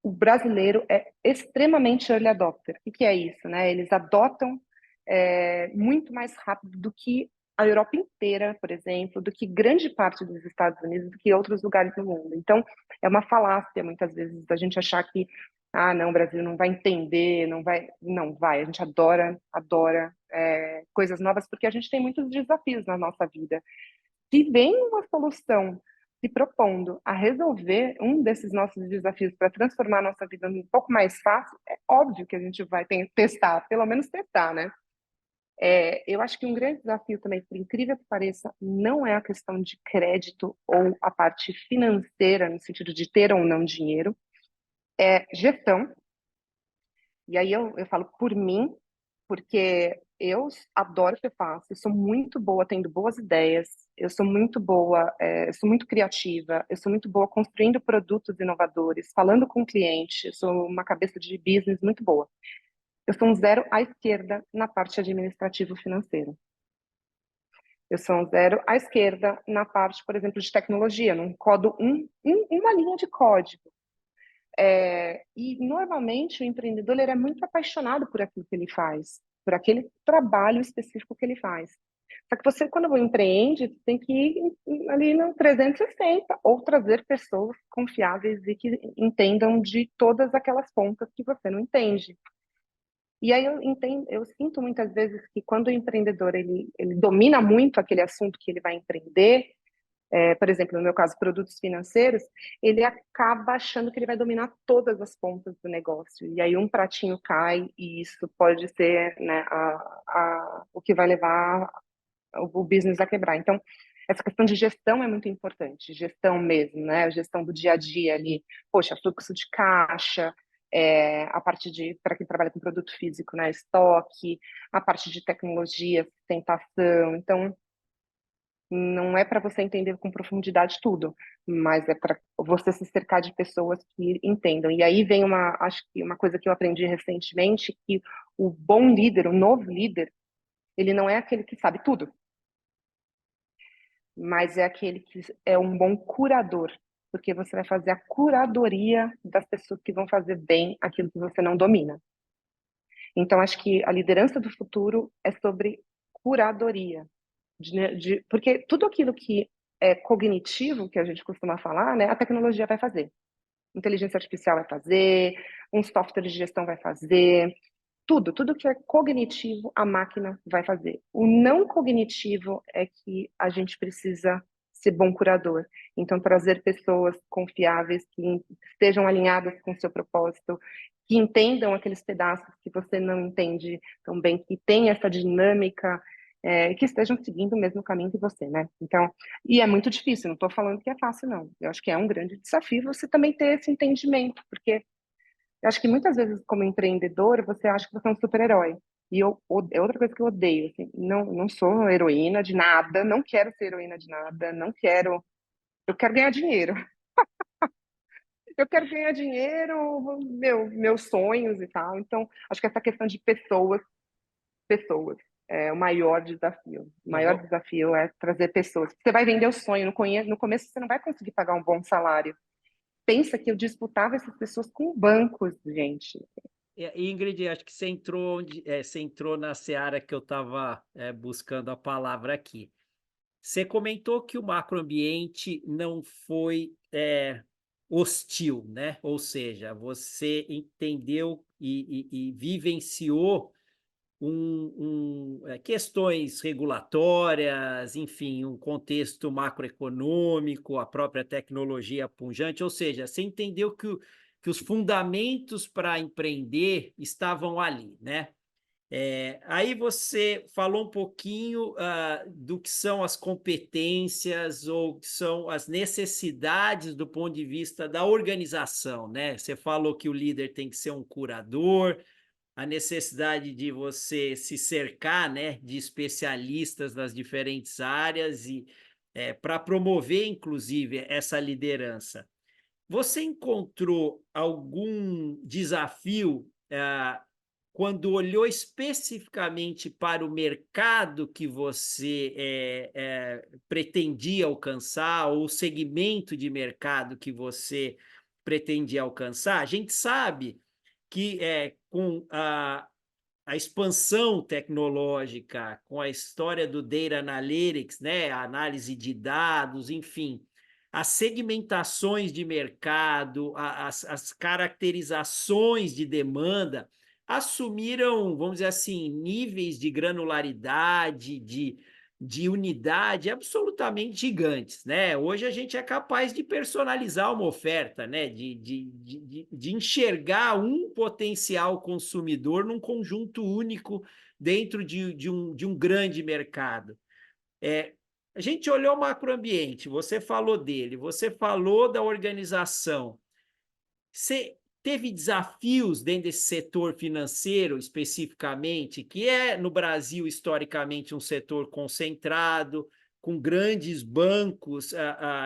O brasileiro é extremamente early adopter. O que é isso, né? Eles adotam muito mais rápido do que a Europa inteira, por exemplo, do que grande parte dos Estados Unidos, do que outros lugares do mundo. Então, é uma falácia, muitas vezes, a gente achar que não, o Brasil não vai entender, não vai. A gente adora coisas novas, porque a gente tem muitos desafios na nossa vida. Se vem uma solução se propondo a resolver um desses nossos desafios para transformar a nossa vida um pouco mais fácil, é óbvio que a gente vai testar, pelo menos testar, né? Eu acho que um grande desafio também, por incrível que pareça, não é a questão de crédito ou a parte financeira, no sentido de ter ou não dinheiro, é gestão. E aí eu falo por mim, porque eu adoro o que eu faço, eu sou muito boa tendo boas ideias, eu sou muito boa, eu sou muito criativa, eu sou muito boa construindo produtos inovadores, falando com o cliente, eu sou uma cabeça de business muito boa. Eu sou um zero à esquerda na parte administrativo-financeira. Eu sou um zero à esquerda na parte, por exemplo, de tecnologia. Não codo uma linha de código. E normalmente o empreendedor ele é muito apaixonado por aquilo que ele faz, por aquele trabalho específico que ele faz. Só que você, quando empreende, tem que ir ali no 360 ou trazer pessoas confiáveis e que entendam de todas aquelas pontas que você não entende. E aí eu sinto muitas vezes que quando o empreendedor ele domina muito aquele assunto que ele vai empreender, por exemplo, no meu caso, produtos financeiros, ele acaba achando que ele vai dominar todas as pontas do negócio. E aí um pratinho cai e isso pode ser, né, o que vai levar o business a quebrar. Então, essa questão de gestão é muito importante, gestão mesmo, né? A gestão do dia a dia ali, poxa, fluxo de caixa, a parte para quem trabalha com produto físico, né? Estoque, a parte de tecnologia, sustentação. Então, não é para você entender com profundidade tudo, mas é para você se cercar de pessoas que entendam. E aí vem acho que uma coisa que eu aprendi recentemente, que o bom líder, o novo líder, ele não é aquele que sabe tudo, mas é aquele que é um bom curador, porque você vai fazer a curadoria das pessoas que vão fazer bem aquilo que você não domina. Então, acho que a liderança do futuro é sobre curadoria, porque tudo aquilo que é cognitivo, que a gente costuma falar, né, a tecnologia vai fazer. Inteligência artificial vai fazer, um software de gestão vai fazer, tudo que é cognitivo, a máquina vai fazer. O não cognitivo é que a gente precisa ser bom curador. Então, trazer pessoas confiáveis, que estejam alinhadas com o seu propósito, que entendam aqueles pedaços que você não entende tão bem, que tem essa dinâmica, que estejam seguindo o mesmo caminho que você, né? Então, e é muito difícil, não estou falando que é fácil, não. Eu acho que é um grande desafio você também ter esse entendimento, porque eu acho que muitas vezes, como empreendedor, você acha que você é um super-herói. E é outra coisa que eu odeio. Assim, não sou heroína de nada, não quero ser heroína de nada, não quero. Eu quero ganhar dinheiro. Eu quero ganhar dinheiro, meus sonhos e tal. Então, acho que essa questão de pessoas, é o maior desafio. O maior desafio é trazer pessoas. Você vai vender o sonho, no começo você não vai conseguir pagar um bom salário. Pensa que eu disputava essas pessoas com bancos, gente. Ingrid, acho que você entrou na seara que eu estava buscando a palavra aqui. Você comentou que o macroambiente não foi hostil, né? Ou seja, você entendeu e vivenciou questões regulatórias, enfim, um contexto macroeconômico, a própria tecnologia pujante, ou seja, você entendeu que os fundamentos para empreender estavam ali, né? Aí você falou um pouquinho do que são as competências ou que são as necessidades do ponto de vista da organização, né? Você falou que o líder tem que ser um curador, a necessidade de você se cercar, né, de especialistas nas diferentes áreas e para promover, inclusive, essa liderança. Você encontrou algum desafio quando olhou especificamente para o mercado que você pretendia alcançar, ou o segmento de mercado que você pretendia alcançar? A gente sabe que com a expansão tecnológica, com a história do Data Analytics, né, a análise de dados, enfim, as segmentações de mercado, as caracterizações de demanda assumiram, vamos dizer assim, níveis de granularidade, de unidade absolutamente gigantes, né? Hoje a gente é capaz de personalizar uma oferta, né? De enxergar um potencial consumidor num conjunto único dentro de um grande mercado. A gente olhou o macroambiente, você falou dele, você falou da organização. Você teve desafios dentro desse setor financeiro, especificamente, que é, no Brasil, historicamente, um setor concentrado, com grandes bancos,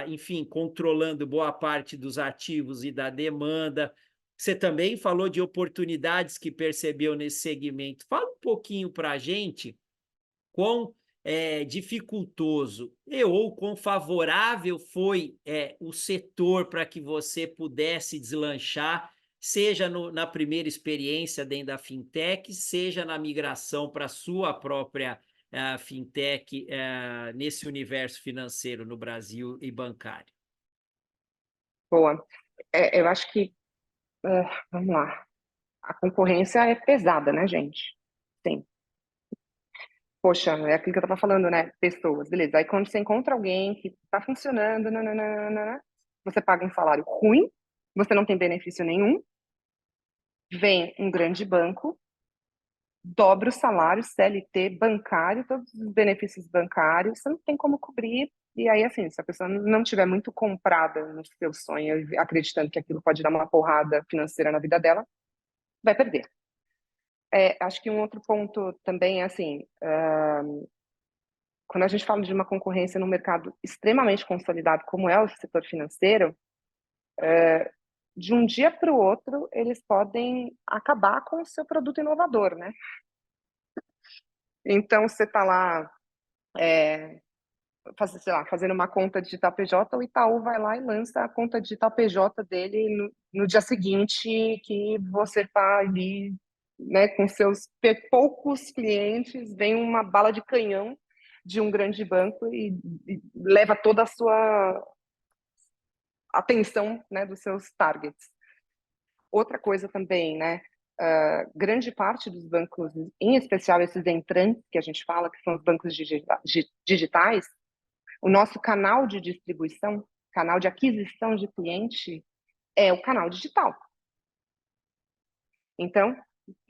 enfim, controlando boa parte dos ativos e da demanda. Você também falou de oportunidades que percebeu nesse segmento. Fala um pouquinho para a gente quão dificultoso ou quão favorável foi o setor para que você pudesse deslanchar, seja na primeira experiência dentro da fintech, seja na migração para a sua própria fintech nesse universo financeiro no Brasil e bancário? Boa. Eu acho que, vamos lá, a concorrência é pesada, né, gente? Sim. Poxa, é aquilo que eu estava falando, né? Pessoas, beleza. Aí quando você encontra alguém que está funcionando, nananana, você paga um salário ruim, você não tem benefício nenhum, vem um grande banco, dobra o salário, CLT, bancário, todos os benefícios bancários, você não tem como cobrir. E aí, assim, se a pessoa não tiver muito comprada no seu sonho, acreditando que aquilo pode dar uma porrada financeira na vida dela, vai perder. Acho que um outro ponto também é assim, quando a gente fala de uma concorrência num mercado extremamente consolidado, como é o setor financeiro, de um dia para o outro, eles podem acabar com o seu produto inovador, né? Então, você está lá, fazendo uma conta digital PJ, o Itaú vai lá e lança a conta digital PJ dele no dia seguinte, que você está ali, né, com seus poucos clientes, vem uma bala de canhão de um grande banco e leva toda a sua atenção, né, dos seus targets. Outra coisa também, né, grande parte dos bancos, em especial esses entrantes que a gente fala, que são os bancos digitais, o nosso canal de distribuição, canal de aquisição de cliente, é o canal digital. Então,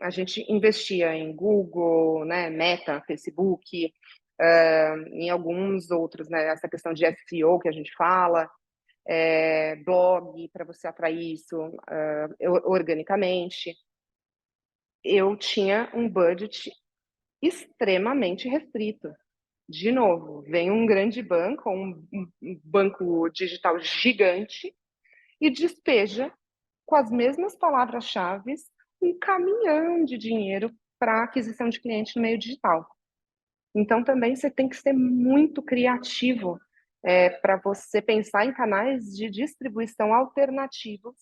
a gente investia em Google, né, Meta, Facebook, em alguns outros, né, essa questão de SEO que a gente fala, blog para você atrair isso organicamente. Eu tinha um budget extremamente restrito. De novo, vem um grande banco, um banco digital gigante, e despeja, com as mesmas palavras-chave, um caminhão de dinheiro para aquisição de cliente no meio digital. Então, também você tem que ser muito criativo para você pensar em canais de distribuição alternativos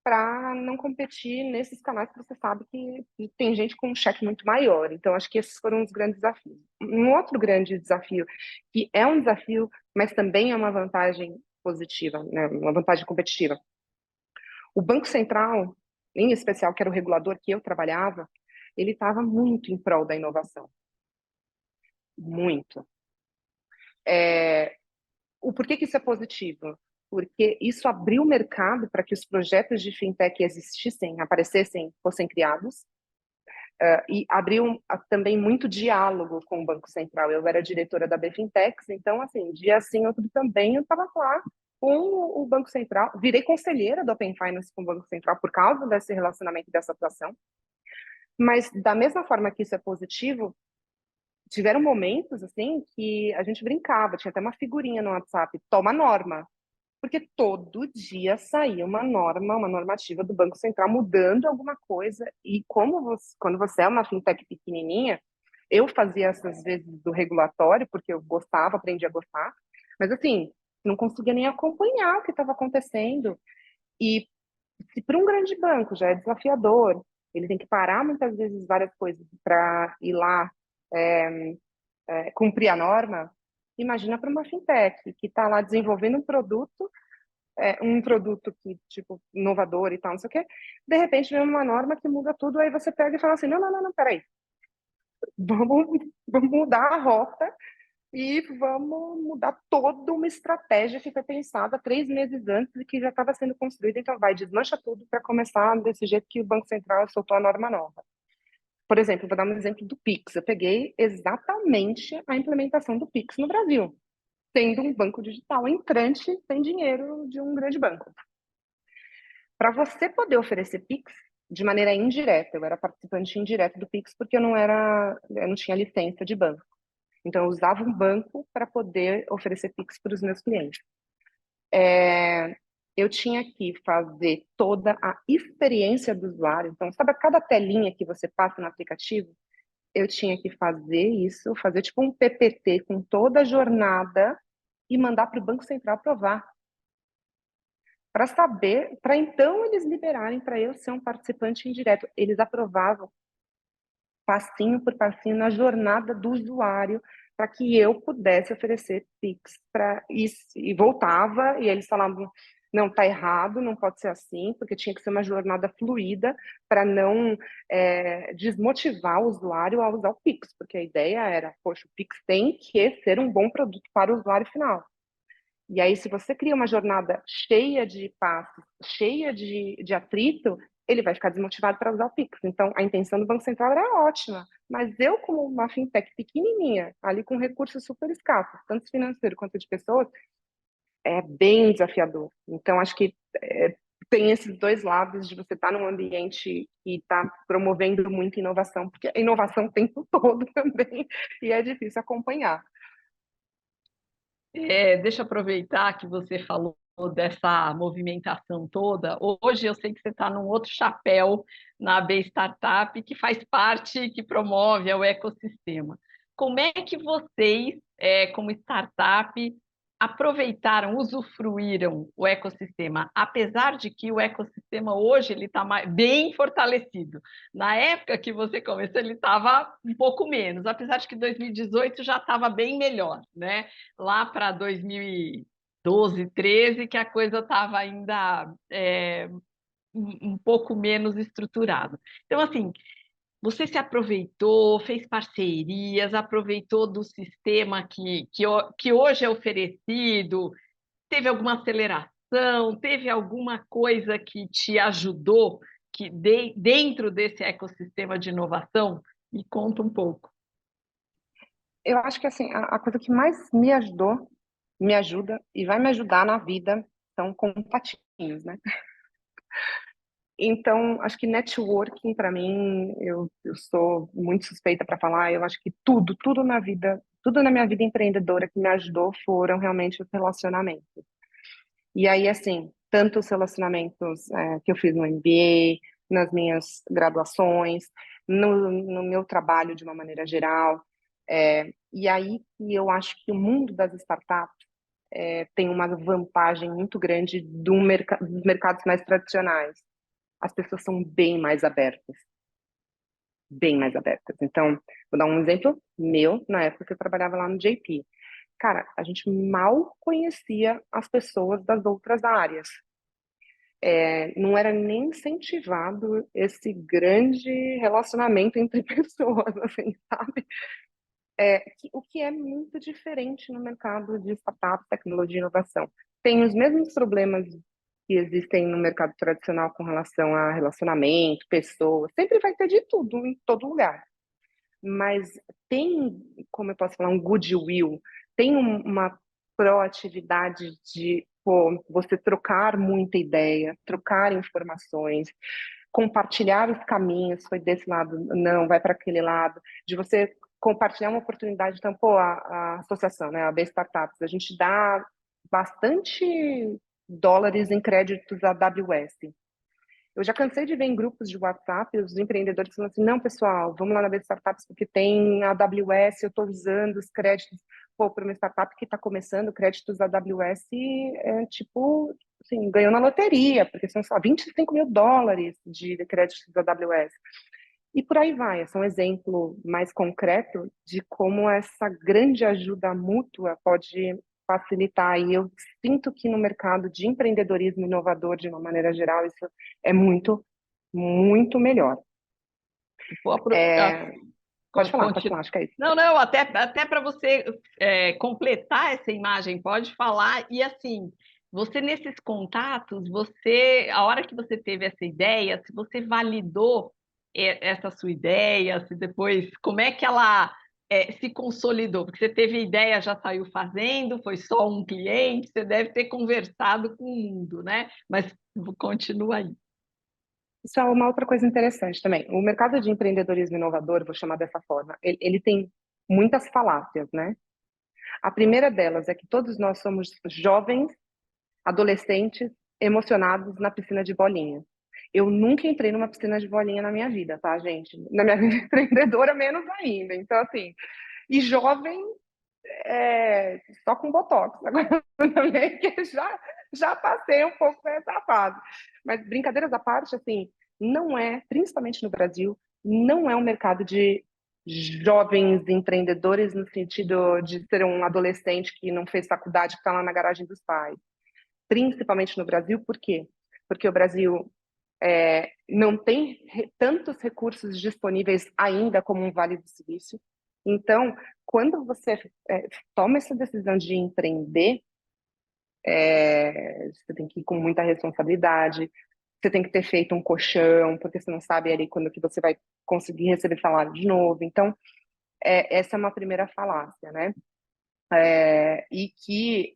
para não competir nesses canais que você sabe que tem gente com um cheque muito maior. Então, acho que esses foram os grandes desafios. Um outro grande desafio, que é um desafio, mas também é uma vantagem positiva, né? Uma vantagem competitiva. O Banco Central, em especial, que era o regulador que eu trabalhava, ele estava muito em prol da inovação. Muito. Por que isso é positivo? Porque isso abriu o mercado para que os projetos de fintech existissem, aparecessem, fossem criados, e abriu também muito diálogo com o Banco Central. Eu era diretora da BFintex, então, assim, dia sim, outro também, eu estava lá com o Banco Central, virei conselheira do Open Finance com o Banco Central por causa desse relacionamento, dessa atuação, mas da mesma forma que isso é positivo, tiveram momentos, assim, que a gente brincava, tinha até uma figurinha no WhatsApp, toma norma, porque todo dia saía uma norma, uma normativa do Banco Central mudando alguma coisa, e quando você é uma fintech pequenininha, eu fazia essas vezes do regulatório, porque eu gostava, aprendi a gostar, mas assim, não conseguia nem acompanhar o que estava acontecendo, e se para um grande banco já é desafiador, ele tem que parar muitas vezes várias coisas para ir lá cumprir a norma, imagina para uma fintech que está lá desenvolvendo um produto que, tipo, inovador e tal, não sei o quê, de repente vem uma norma que muda tudo, aí você pega e fala assim, não, peraí, vamos mudar a rota e vamos mudar toda uma estratégia que foi pensada 3 meses antes e que já estava sendo construída, então vai, desmancha tudo para começar desse jeito que o Banco Central soltou a norma nova. Por exemplo, vou dar um exemplo do Pix. Eu peguei exatamente a implementação do Pix no Brasil, tendo um banco digital entrante sem dinheiro de um grande banco. Para você poder oferecer Pix de maneira indireta, eu era participante indireta do Pix porque eu não tinha licença de banco. Então, eu usava um banco para poder oferecer Pix para os meus clientes. Eu tinha que fazer toda a experiência do usuário. Então, sabe, a cada telinha que você passa no aplicativo, eu tinha que fazer isso, fazer tipo um PPT com toda a jornada e mandar para o Banco Central aprovar. Para saber, para então eles liberarem para eu ser um participante indireto. Eles aprovavam passinho por passinho na jornada do usuário para que eu pudesse oferecer Pix para isso. E voltava, e eles falavam, não, tá errado, não pode ser assim, porque tinha que ser uma jornada fluida para não desmotivar o usuário a usar o Pix, porque a ideia era, poxa, o Pix tem que ser um bom produto para o usuário final. E aí, se você cria uma jornada cheia de passos, cheia de atrito, ele vai ficar desmotivado para usar o Pix. Então, a intenção do Banco Central era ótima, mas eu, como uma fintech pequenininha, ali com recursos super escassos, tanto financeiro quanto de pessoas, é bem desafiador. Então, acho que tem esses dois lados de você estar num ambiente que está promovendo muita inovação, porque a inovação o tempo todo também, e é difícil acompanhar. Deixa eu aproveitar que você falou dessa movimentação toda. Hoje eu sei que você está num outro chapéu na AB Startup, que faz parte, que promove o ecossistema. Como é que vocês, como startup, aproveitaram, usufruíram o ecossistema, apesar de que o ecossistema hoje ele está bem fortalecido. Na época que você começou, ele estava um pouco menos, apesar de que 2018 já estava bem melhor, né? Lá para 2012, 13, que a coisa estava ainda um pouco menos estruturada. Então, assim, você se aproveitou, fez parcerias, aproveitou do sistema que hoje é oferecido, teve alguma aceleração, teve alguma coisa que te ajudou dentro desse ecossistema de inovação? Me conta um pouco. Eu acho que assim, a coisa que mais me ajudou, me ajuda e vai me ajudar na vida são contatinhos, né? Então, acho que networking, para mim, eu sou muito suspeita para falar, eu acho que tudo na vida, tudo na minha vida empreendedora que me ajudou foram realmente os relacionamentos. E aí, assim, tanto os relacionamentos que eu fiz no MBA, nas minhas graduações, no meu trabalho de uma maneira geral. E aí que eu acho que o mundo das startups tem uma vantagem muito grande dos mercados mais tradicionais. As pessoas são bem mais abertas. Bem mais abertas. Então, vou dar um exemplo meu, na época que eu trabalhava lá no JP. Cara, a gente mal conhecia as pessoas das outras áreas. Não era nem incentivado esse grande relacionamento entre pessoas, assim, sabe? O que é muito diferente no mercado de startups, tecnologia e inovação. Tem os mesmos problemas que existem no mercado tradicional com relação a relacionamento, pessoas, sempre vai ter de tudo, em todo lugar. Mas tem, como eu posso falar, um goodwill, tem uma proatividade de você trocar muita ideia, trocar informações, compartilhar os caminhos, foi desse lado, não, vai para aquele lado, de você compartilhar uma oportunidade. Então, a associação, né, a AB Startups, a gente dá bastante dólares em créditos à AWS. Eu já cansei de ver em grupos de WhatsApp os empreendedores falando assim, não, pessoal, vamos lá na AB Startups porque tem a AWS, eu estou usando os créditos. Pô, para uma startup que está começando, créditos da AWS tipo, assim, ganhou na loteria, porque são só $25 mil de créditos da AWS. E por aí vai, esse é um exemplo mais concreto de como essa grande ajuda mútua pode facilitar. E eu sinto que no mercado de empreendedorismo inovador, de uma maneira geral, isso é muito, muito melhor. Pode falar, acho que é isso. Não, até para você completar essa imagem, pode falar. E assim, você nesses contatos, a hora que você teve essa ideia, se você validou essa sua ideia, se depois, como é que ela se consolidou? Porque você teve a ideia, já saiu fazendo, foi só um cliente, você deve ter conversado com o mundo, né? Mas continua aí. Isso é uma outra coisa interessante também. O mercado de empreendedorismo inovador, vou chamar dessa forma, ele tem muitas falácias, né? A primeira delas é que todos nós somos jovens, adolescentes, emocionados na piscina de bolinha. Eu nunca entrei numa piscina de bolinha na minha vida, tá, gente? Na minha vida empreendedora, menos ainda. Então, assim, e jovem, só com botox. Agora também que já passei um pouco dessa fase. Mas brincadeiras à parte, assim, não é, principalmente no Brasil, não é um mercado de jovens empreendedores no sentido de ser um adolescente que não fez faculdade, que está lá na garagem dos pais. Principalmente no Brasil, por quê? Porque o Brasil não tem tantos recursos disponíveis ainda como um Vale do Silício. Então, quando você toma essa decisão de empreender, você tem que ir com muita responsabilidade, você tem que ter feito um colchão, porque você não sabe ali quando que você vai conseguir receber salário de novo. Então, essa é uma primeira falácia, né? E que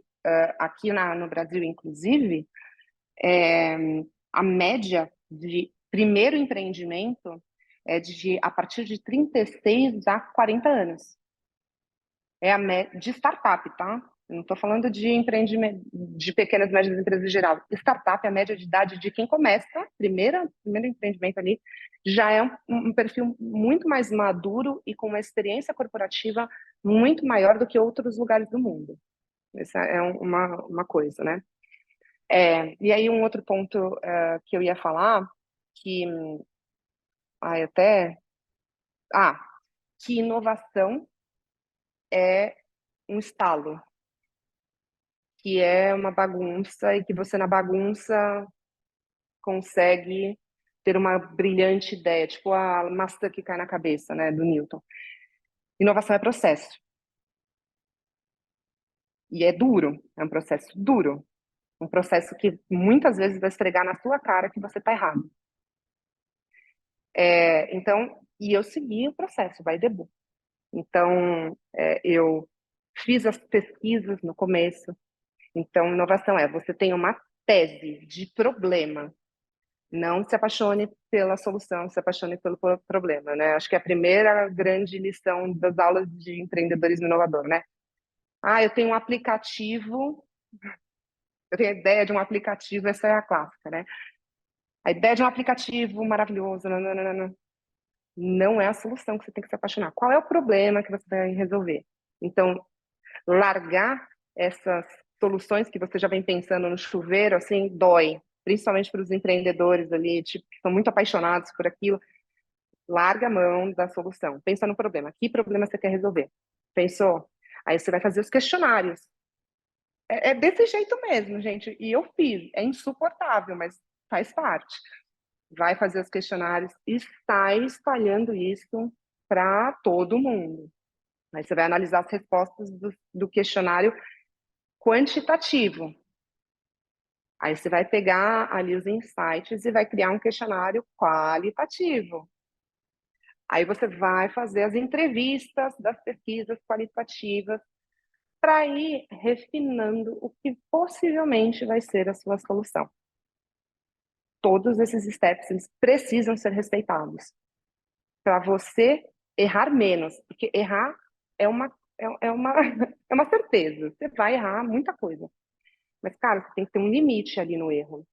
aqui no Brasil, inclusive, a média de primeiro empreendimento é a partir de 36 a 40 anos. É a média de startup, tá? Eu não estou falando de empreendimento, de pequenas e médias empresas em geral. Startup, a média de idade de quem começa, primeiro empreendimento ali, já é um perfil muito mais maduro e com uma experiência corporativa muito maior do que outros lugares do mundo. Essa é uma coisa, né? E aí um outro ponto que eu ia falar, que que inovação é um estalo, que é uma bagunça e que você na bagunça consegue ter uma brilhante ideia, tipo a maçã que cai na cabeça, né, do Newton. Inovação é processo. E é duro, é um processo duro. Um processo que muitas vezes vai esfregar na sua cara que você está errado. Então, e eu segui o processo, by the book. Então, eu fiz as pesquisas no começo. Então, inovação você tem uma tese de problema. Não se apaixone pela solução, se apaixone pelo problema, né? Acho que é a primeira grande lição das aulas de empreendedorismo inovador, né? Eu tenho um aplicativo, eu tenho a ideia de um aplicativo, essa é a clássica, né? A ideia de um aplicativo maravilhoso, não é a solução que você tem que se apaixonar. Qual é o problema que você vai resolver? Então, largar essas soluções que você já vem pensando no chuveiro, assim, dói. Principalmente para os empreendedores ali, tipo, que são muito apaixonados por aquilo. Larga a mão da solução. Pensa no problema. Que problema você quer resolver? Pensou? Aí você vai fazer os questionários. É desse jeito mesmo, gente. E eu fiz. É insuportável, mas faz parte. Vai fazer os questionários e sai espalhando isso para todo mundo. Aí você vai analisar as respostas do questionário quantitativo. Aí você vai pegar ali os insights e vai criar um questionário qualitativo. Aí você vai fazer as entrevistas das pesquisas qualitativas para ir refinando o que possivelmente vai ser a sua solução. Todos esses steps eles precisam ser respeitados para você errar menos, porque errar é uma é uma certeza. Você vai errar muita coisa. Mas, cara, você tem que ter um limite ali no erro.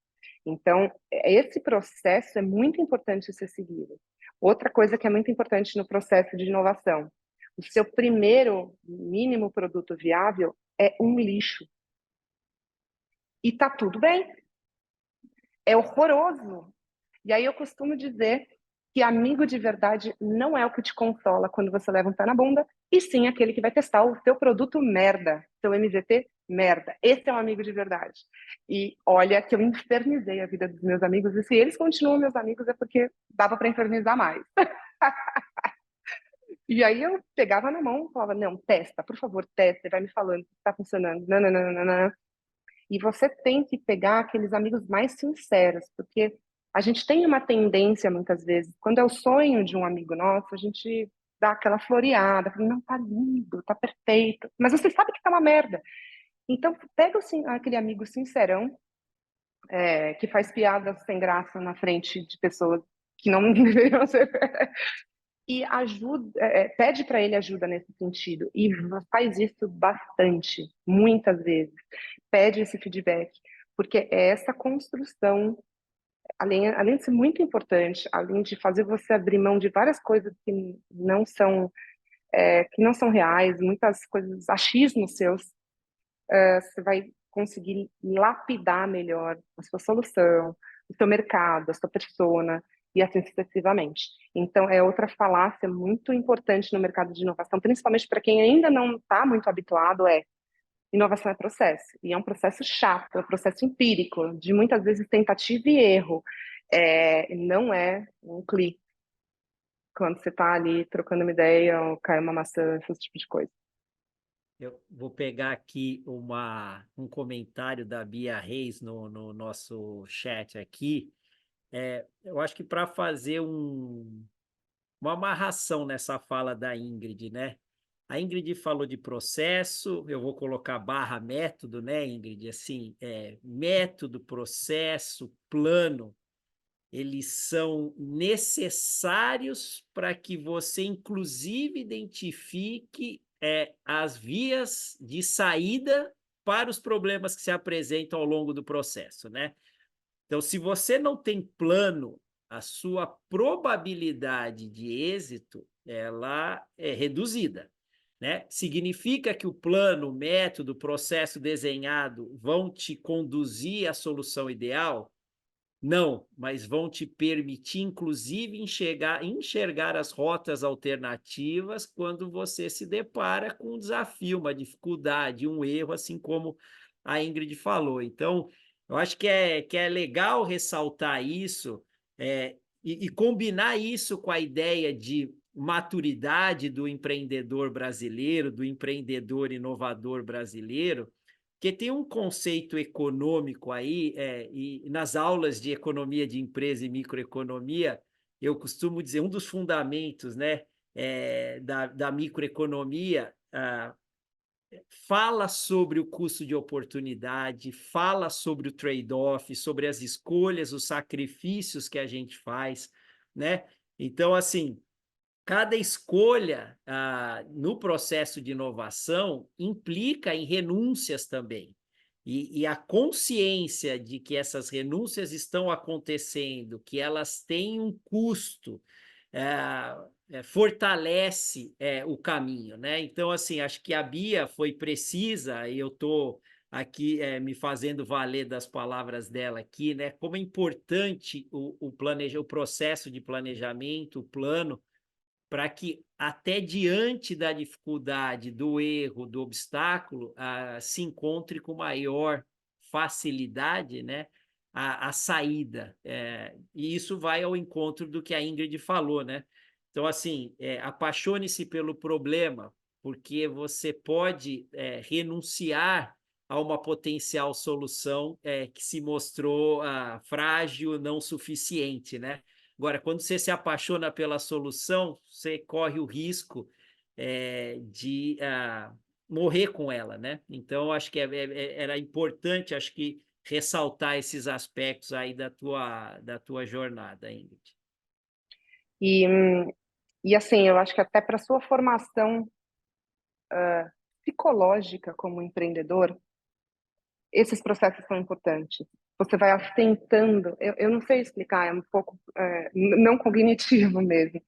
Então, esse processo é muito importante ser seguido. Outra coisa que é muito importante no processo de inovação, o seu primeiro mínimo produto viável é um lixo. E tá tudo bem. É horroroso. E aí eu costumo dizer que amigo de verdade não é o que te consola quando você leva um pé na bunda, e sim aquele que vai testar o seu produto merda, seu MVP merda. Esse é um amigo de verdade. E olha que eu infernizei a vida dos meus amigos, e se eles continuam meus amigos é porque dava para infernizar mais. E aí eu pegava na mão e falava, não, testa, por favor, testa, vai me falando se está funcionando. Não, não, não, não, não. E você tem que pegar aqueles amigos mais sinceros, porque a gente tem uma tendência, muitas vezes, quando é o sonho de um amigo nosso, a gente dá aquela floreada, fala, não, tá lindo, tá perfeito, mas você sabe que tá uma merda. Então, pega aquele amigo sincerão, que faz piadas sem graça na frente de pessoas que não deveriam ser, e ajuda, pede para ele ajuda nesse sentido, e faz isso bastante, muitas vezes. Pede esse feedback, porque é essa construção além de ser muito importante, além de fazer você abrir mão de várias coisas que não são reais, muitas coisas, achismos seus, você vai conseguir lapidar melhor a sua solução, o seu mercado, a sua persona, e assim sucessivamente. Então, é outra falácia muito importante no mercado de inovação, principalmente para quem ainda não está muito habituado, inovação é processo, e é um processo chato, é um processo empírico, de muitas vezes tentativa e erro, não é um clique, quando você está ali trocando uma ideia ou cai uma maçã, esse tipo de coisa. Eu vou pegar aqui um comentário da Bia Reis no nosso chat aqui. Eu acho que para fazer uma amarração nessa fala da Ingrid, né? A Ingrid falou de processo, eu vou colocar barra método, né, Ingrid? Assim, método, processo, plano, eles são necessários para que você, inclusive, identifique as vias de saída para os problemas que se apresentam ao longo do processo, né? Então, se você não tem plano, a sua probabilidade de êxito ela é reduzida, né? Significa que o plano, o método, o processo desenhado vão te conduzir à solução ideal? Não, mas vão te permitir, inclusive, enxergar as rotas alternativas quando você se depara com um desafio, uma dificuldade, um erro, assim como a Ingrid falou. Então, eu acho que é legal ressaltar isso e combinar isso com a ideia de maturidade do empreendedor brasileiro, do empreendedor inovador brasileiro, porque tem um conceito econômico aí, e nas aulas de economia de empresa e microeconomia, eu costumo dizer, um dos fundamentos, né, da microeconomia, fala sobre o custo de oportunidade, fala sobre o trade-off, sobre as escolhas, os sacrifícios que a gente faz, né? Então, assim, cada escolha no processo de inovação implica em renúncias também. E a consciência de que essas renúncias estão acontecendo, que elas têm um custo, fortalece o caminho, né? Então, assim, acho que a Bia foi precisa, e eu estou aqui me fazendo valer das palavras dela aqui, né? Como é importante o processo de planejamento, o plano, para que até diante da dificuldade, do erro, do obstáculo, se encontre com maior facilidade, né, a saída. E isso vai ao encontro do que a Ingrid falou, né? Então, assim, apaixone-se pelo problema, porque você pode renunciar a uma potencial solução que se mostrou frágil, não suficiente, né? Agora, quando você se apaixona pela solução, você corre o risco de morrer com ela, né? Então, acho que era importante, acho que, ressaltar esses aspectos aí da tua jornada, Ingrid. E, e assim, eu acho que até para sua formação psicológica como empreendedor, esses processos são importantes. Você vai assentando, eu não sei explicar, é um pouco não cognitivo mesmo,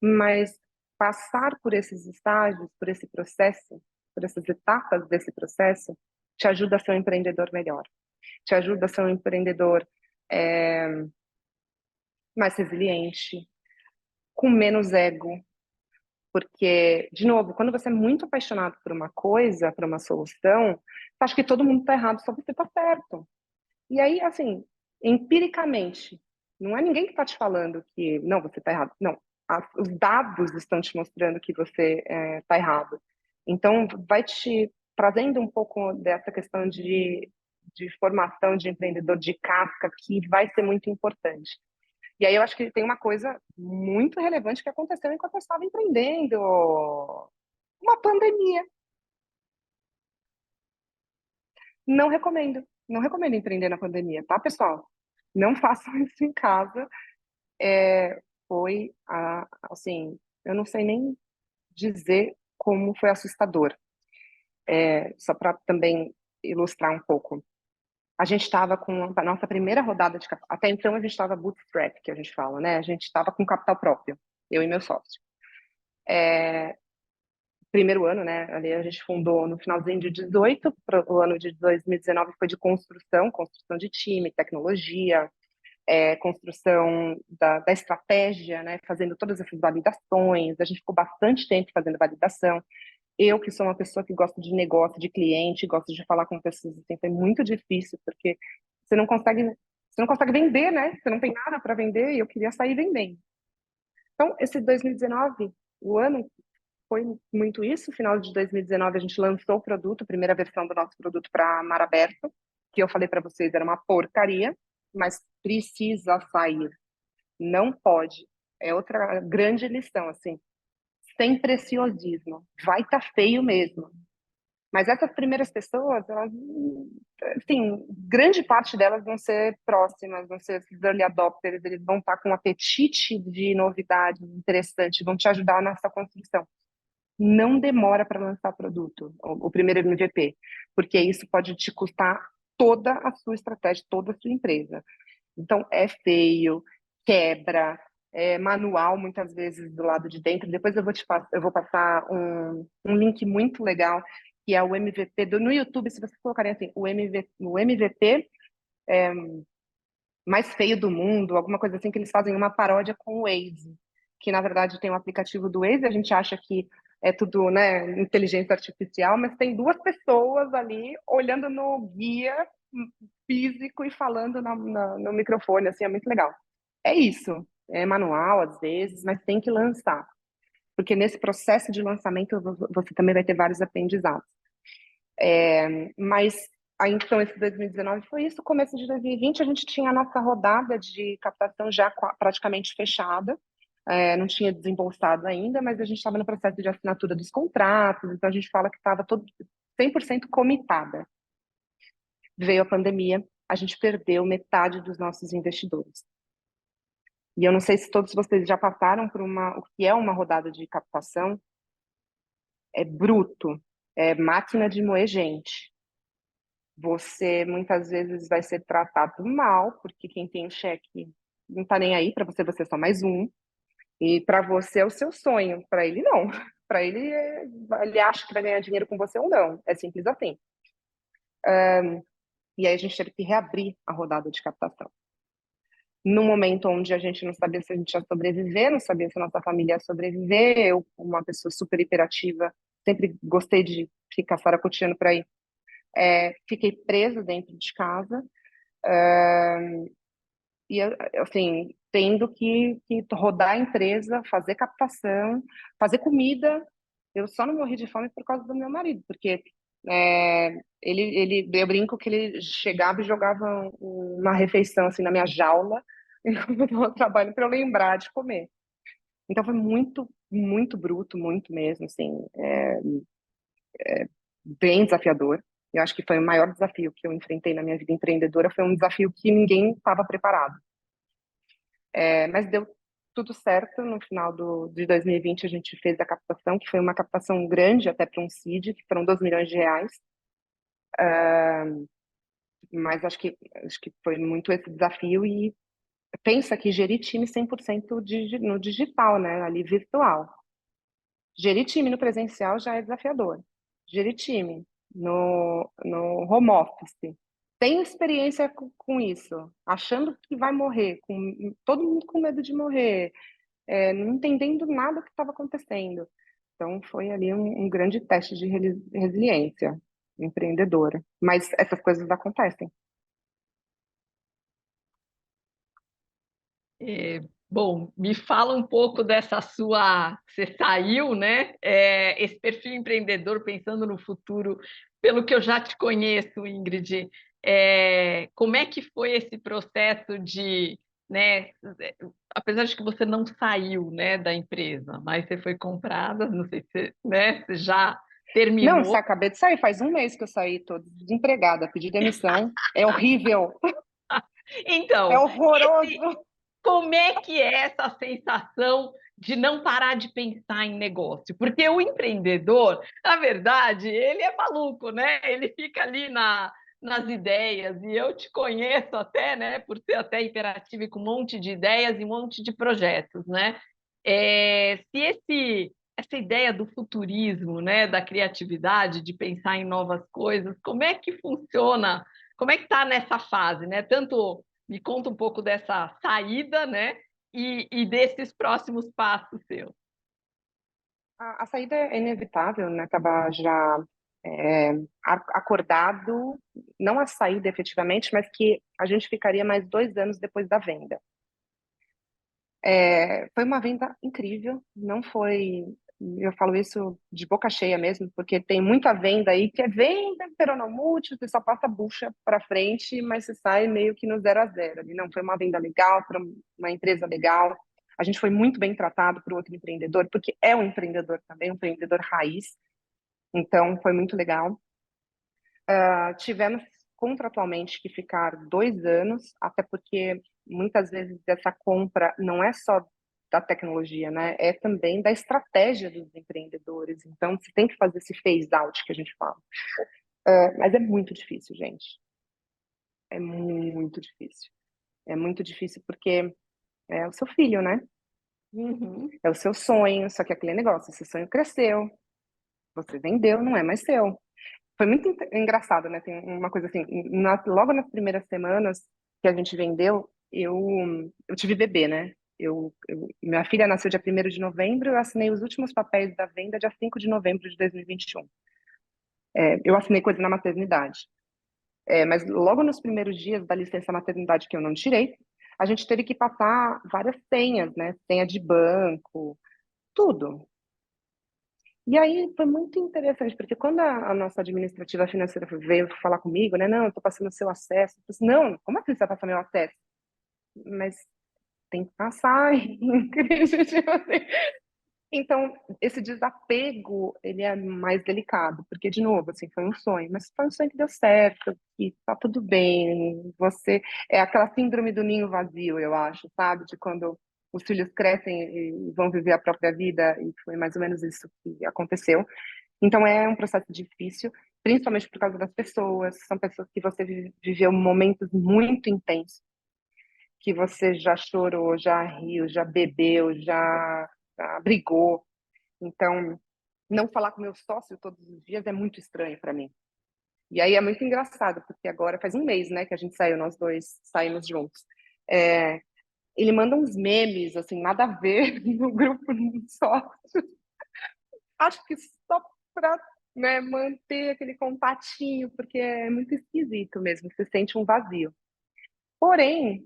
mas passar por esses estágios, por esse processo, por essas etapas desse processo, te ajuda a ser um empreendedor melhor, te ajuda a ser um empreendedor mais resiliente, com menos ego, porque, de novo, quando você é muito apaixonado por uma coisa, por uma solução, você acha que todo mundo está errado, só você está certo. E aí, assim, empiricamente, não é ninguém que está te falando que, não, você está errado. Não, os dados estão te mostrando que você está errado. Então, vai te trazendo um pouco dessa questão de formação de empreendedor de casca, que vai ser muito importante. E aí eu acho que tem uma coisa muito relevante que aconteceu enquanto eu estava empreendendo, uma pandemia. Não recomendo. Não recomendo empreender na pandemia, tá, pessoal? Não façam isso em casa. Foi, assim, eu não sei nem dizer como foi assustador. Só para também ilustrar um pouco. A gente estava com a nossa primeira rodada de capital. Até então, a gente estava bootstrap, que a gente fala, né? A gente estava com capital próprio, eu e meu sócio. Primeiro ano, né? Ali a gente fundou no finalzinho de 18, o ano de 2019 foi de construção de time, tecnologia, construção da estratégia, né? Fazendo todas essas validações. A gente ficou bastante tempo fazendo validação. Eu, que sou uma pessoa que gosta de negócio, de cliente, gosto de falar com pessoas, assim, foi muito difícil, porque você não consegue vender, né? Você não tem nada para vender e eu queria sair vendendo. Então, esse 2019, o ano foi muito isso. Final de 2019, a gente lançou o produto, a primeira versão do nosso produto para mar aberto, que eu falei para vocês era uma porcaria, mas precisa sair. Não pode. É outra grande lição, assim. Sem preciosismo. Vai estar feio mesmo. Mas essas primeiras pessoas, elas, assim, grande parte delas vão ser próximas, vão ser early adopters, eles vão estar com um apetite de novidade interessante, vão te ajudar nessa construção. Não demora para lançar produto, o primeiro MVP, porque isso pode te custar toda a sua estratégia, toda a sua empresa. Então, é feio, quebra, é manual muitas vezes do lado de dentro. Depois eu vou passar um link muito legal, que é o MVP no YouTube, se vocês colocarem assim, o MVP mais feio do mundo, alguma coisa assim, que eles fazem uma paródia com o Waze, que na verdade tem um aplicativo do Waze, a gente acha que é tudo, né, inteligência artificial, mas tem duas pessoas ali olhando no guia físico e falando no microfone, assim, é muito legal. É isso, é manual às vezes, mas tem que lançar, porque nesse processo de lançamento você também vai ter vários aprendizados. Mas aí, então, esse 2019 foi isso. Começo de 2020, a gente tinha a nossa rodada de captação já praticamente fechada. Não tinha desembolsado ainda, mas a gente estava no processo de assinatura dos contratos, então a gente fala que estava 100% comitada. Veio a pandemia, a gente perdeu metade dos nossos investidores. E eu não sei se todos vocês já passaram por o que é uma rodada de captação. É bruto, é máquina de moer gente. Você muitas vezes vai ser tratado mal, porque quem tem o cheque não está nem aí, para você é só mais um. E para você é o seu sonho, para ele não. Para ele, ele acha que vai ganhar dinheiro com você ou não. É simples assim. E aí a gente teve que reabrir a rodada de captação. No momento onde a gente não sabia se a gente ia sobreviver, não sabia se a nossa família ia sobreviver, eu, uma pessoa super hiperativa, sempre gostei de ficar saracoteando por aí, fiquei presa dentro de casa, e assim, tendo que rodar a empresa, fazer captação, fazer comida. Eu só não morri de fome por causa do meu marido, porque eu brinco que ele chegava e jogava uma refeição assim na minha jaula enquanto eu estava trabalhando para eu lembrar de comer. Então foi muito, muito bruto, muito mesmo, assim, bem desafiador. Eu acho que foi o maior desafio que eu enfrentei na minha vida empreendedora, foi um desafio que ninguém estava preparado. Mas deu tudo certo. No final de 2020 a gente fez a captação, que foi uma captação grande até para um seed, que foram 2 milhões de reais. Mas acho que foi muito esse desafio. E pensa que gerir time 100% no digital, né? Ali virtual. Gerir time no presencial já é desafiador. Gerir time no home office. Tenho experiência com isso, achando que vai morrer, todo mundo com medo de morrer, não entendendo nada que estava acontecendo. Então, foi ali um grande teste de resiliência empreendedora. Mas essas coisas acontecem. Bom, me fala um pouco dessa sua... Você saiu, né? Esse perfil empreendedor, pensando no futuro, pelo que eu já te conheço, Ingrid, como é que foi esse processo de... né? Apesar de que você não saiu, né, da empresa, mas você foi comprada, não sei se você, né, você já terminou. Não, acabei de sair, faz um mês que eu saí, tô desempregada, pedi demissão. É horrível. Então, é horroroso. Como é que é essa sensação de não parar de pensar em negócio? Porque o empreendedor, na verdade, ele é maluco, né? Ele fica ali nas ideias, e eu te conheço até, né, por ser até imperativa e com um monte de ideias e um monte de projetos, né? Se essa ideia do futurismo, né, da criatividade, de pensar em novas coisas, como é que funciona? Como é que está nessa fase, né? Tanto me conta um pouco dessa saída, né, e desses próximos passos seus. A saída é inevitável, né? Estava já acordado, não a saída efetivamente, mas que a gente ficaria mais 2 anos depois da venda. Foi uma venda incrível, não foi. Eu falo isso de boca cheia mesmo, porque tem muita venda aí que é venda peronomútil, você só passa bucha para frente, mas você sai meio que no 0 a 0. Não, foi uma venda legal, para uma empresa legal. A gente foi muito bem tratado por outro empreendedor, porque é um empreendedor também, um empreendedor raiz. Então, foi muito legal. Tivemos contratualmente que ficar 2 anos, até porque muitas vezes essa compra não é só da tecnologia, né? É também da estratégia dos empreendedores. Então, você tem que fazer esse phase out que a gente fala. Mas é muito difícil, gente. É muito difícil. É muito difícil porque é o seu filho, né? Uhum. É o seu sonho, só que aquele negócio, esse sonho cresceu, você vendeu, não é mais seu. Foi muito engraçado, né? Tem uma coisa assim, logo nas primeiras semanas que a gente vendeu, eu tive bebê, né? Minha filha nasceu dia 1º de novembro, eu assinei os últimos papéis da venda dia 5 de novembro de 2021. Eu assinei coisa na maternidade. Mas logo nos primeiros dias da licença maternidade que eu não tirei, a gente teve que passar várias senhas, né? Senha de banco, tudo. E aí foi muito interessante, porque quando a nossa administrativa financeira veio falar comigo, né? Não, eu estou passando o seu acesso. Eu disse, não, como assim você vai passar meu acesso? Mas tem que passar, tipo assim. Então, esse desapego, ele é mais delicado, porque, de novo, assim, foi um sonho, mas foi um sonho que deu certo, que tá tudo bem, você... É aquela síndrome do ninho vazio, eu acho, sabe? De quando os filhos crescem e vão viver a própria vida, e foi mais ou menos isso que aconteceu. Então, é um processo difícil, principalmente por causa das pessoas, são pessoas que você viveu momentos muito intensos, que você já chorou, já riu, já bebeu, já brigou. Então, não falar com meu sócio todos os dias é muito estranho para mim. E aí é muito engraçado, porque agora faz um mês, né, que a gente saiu, nós dois saímos juntos. Ele manda uns memes, assim, nada a ver no grupo de sócios. Acho que só para, né, manter aquele contatinho, porque é muito esquisito mesmo, você sente um vazio. Porém,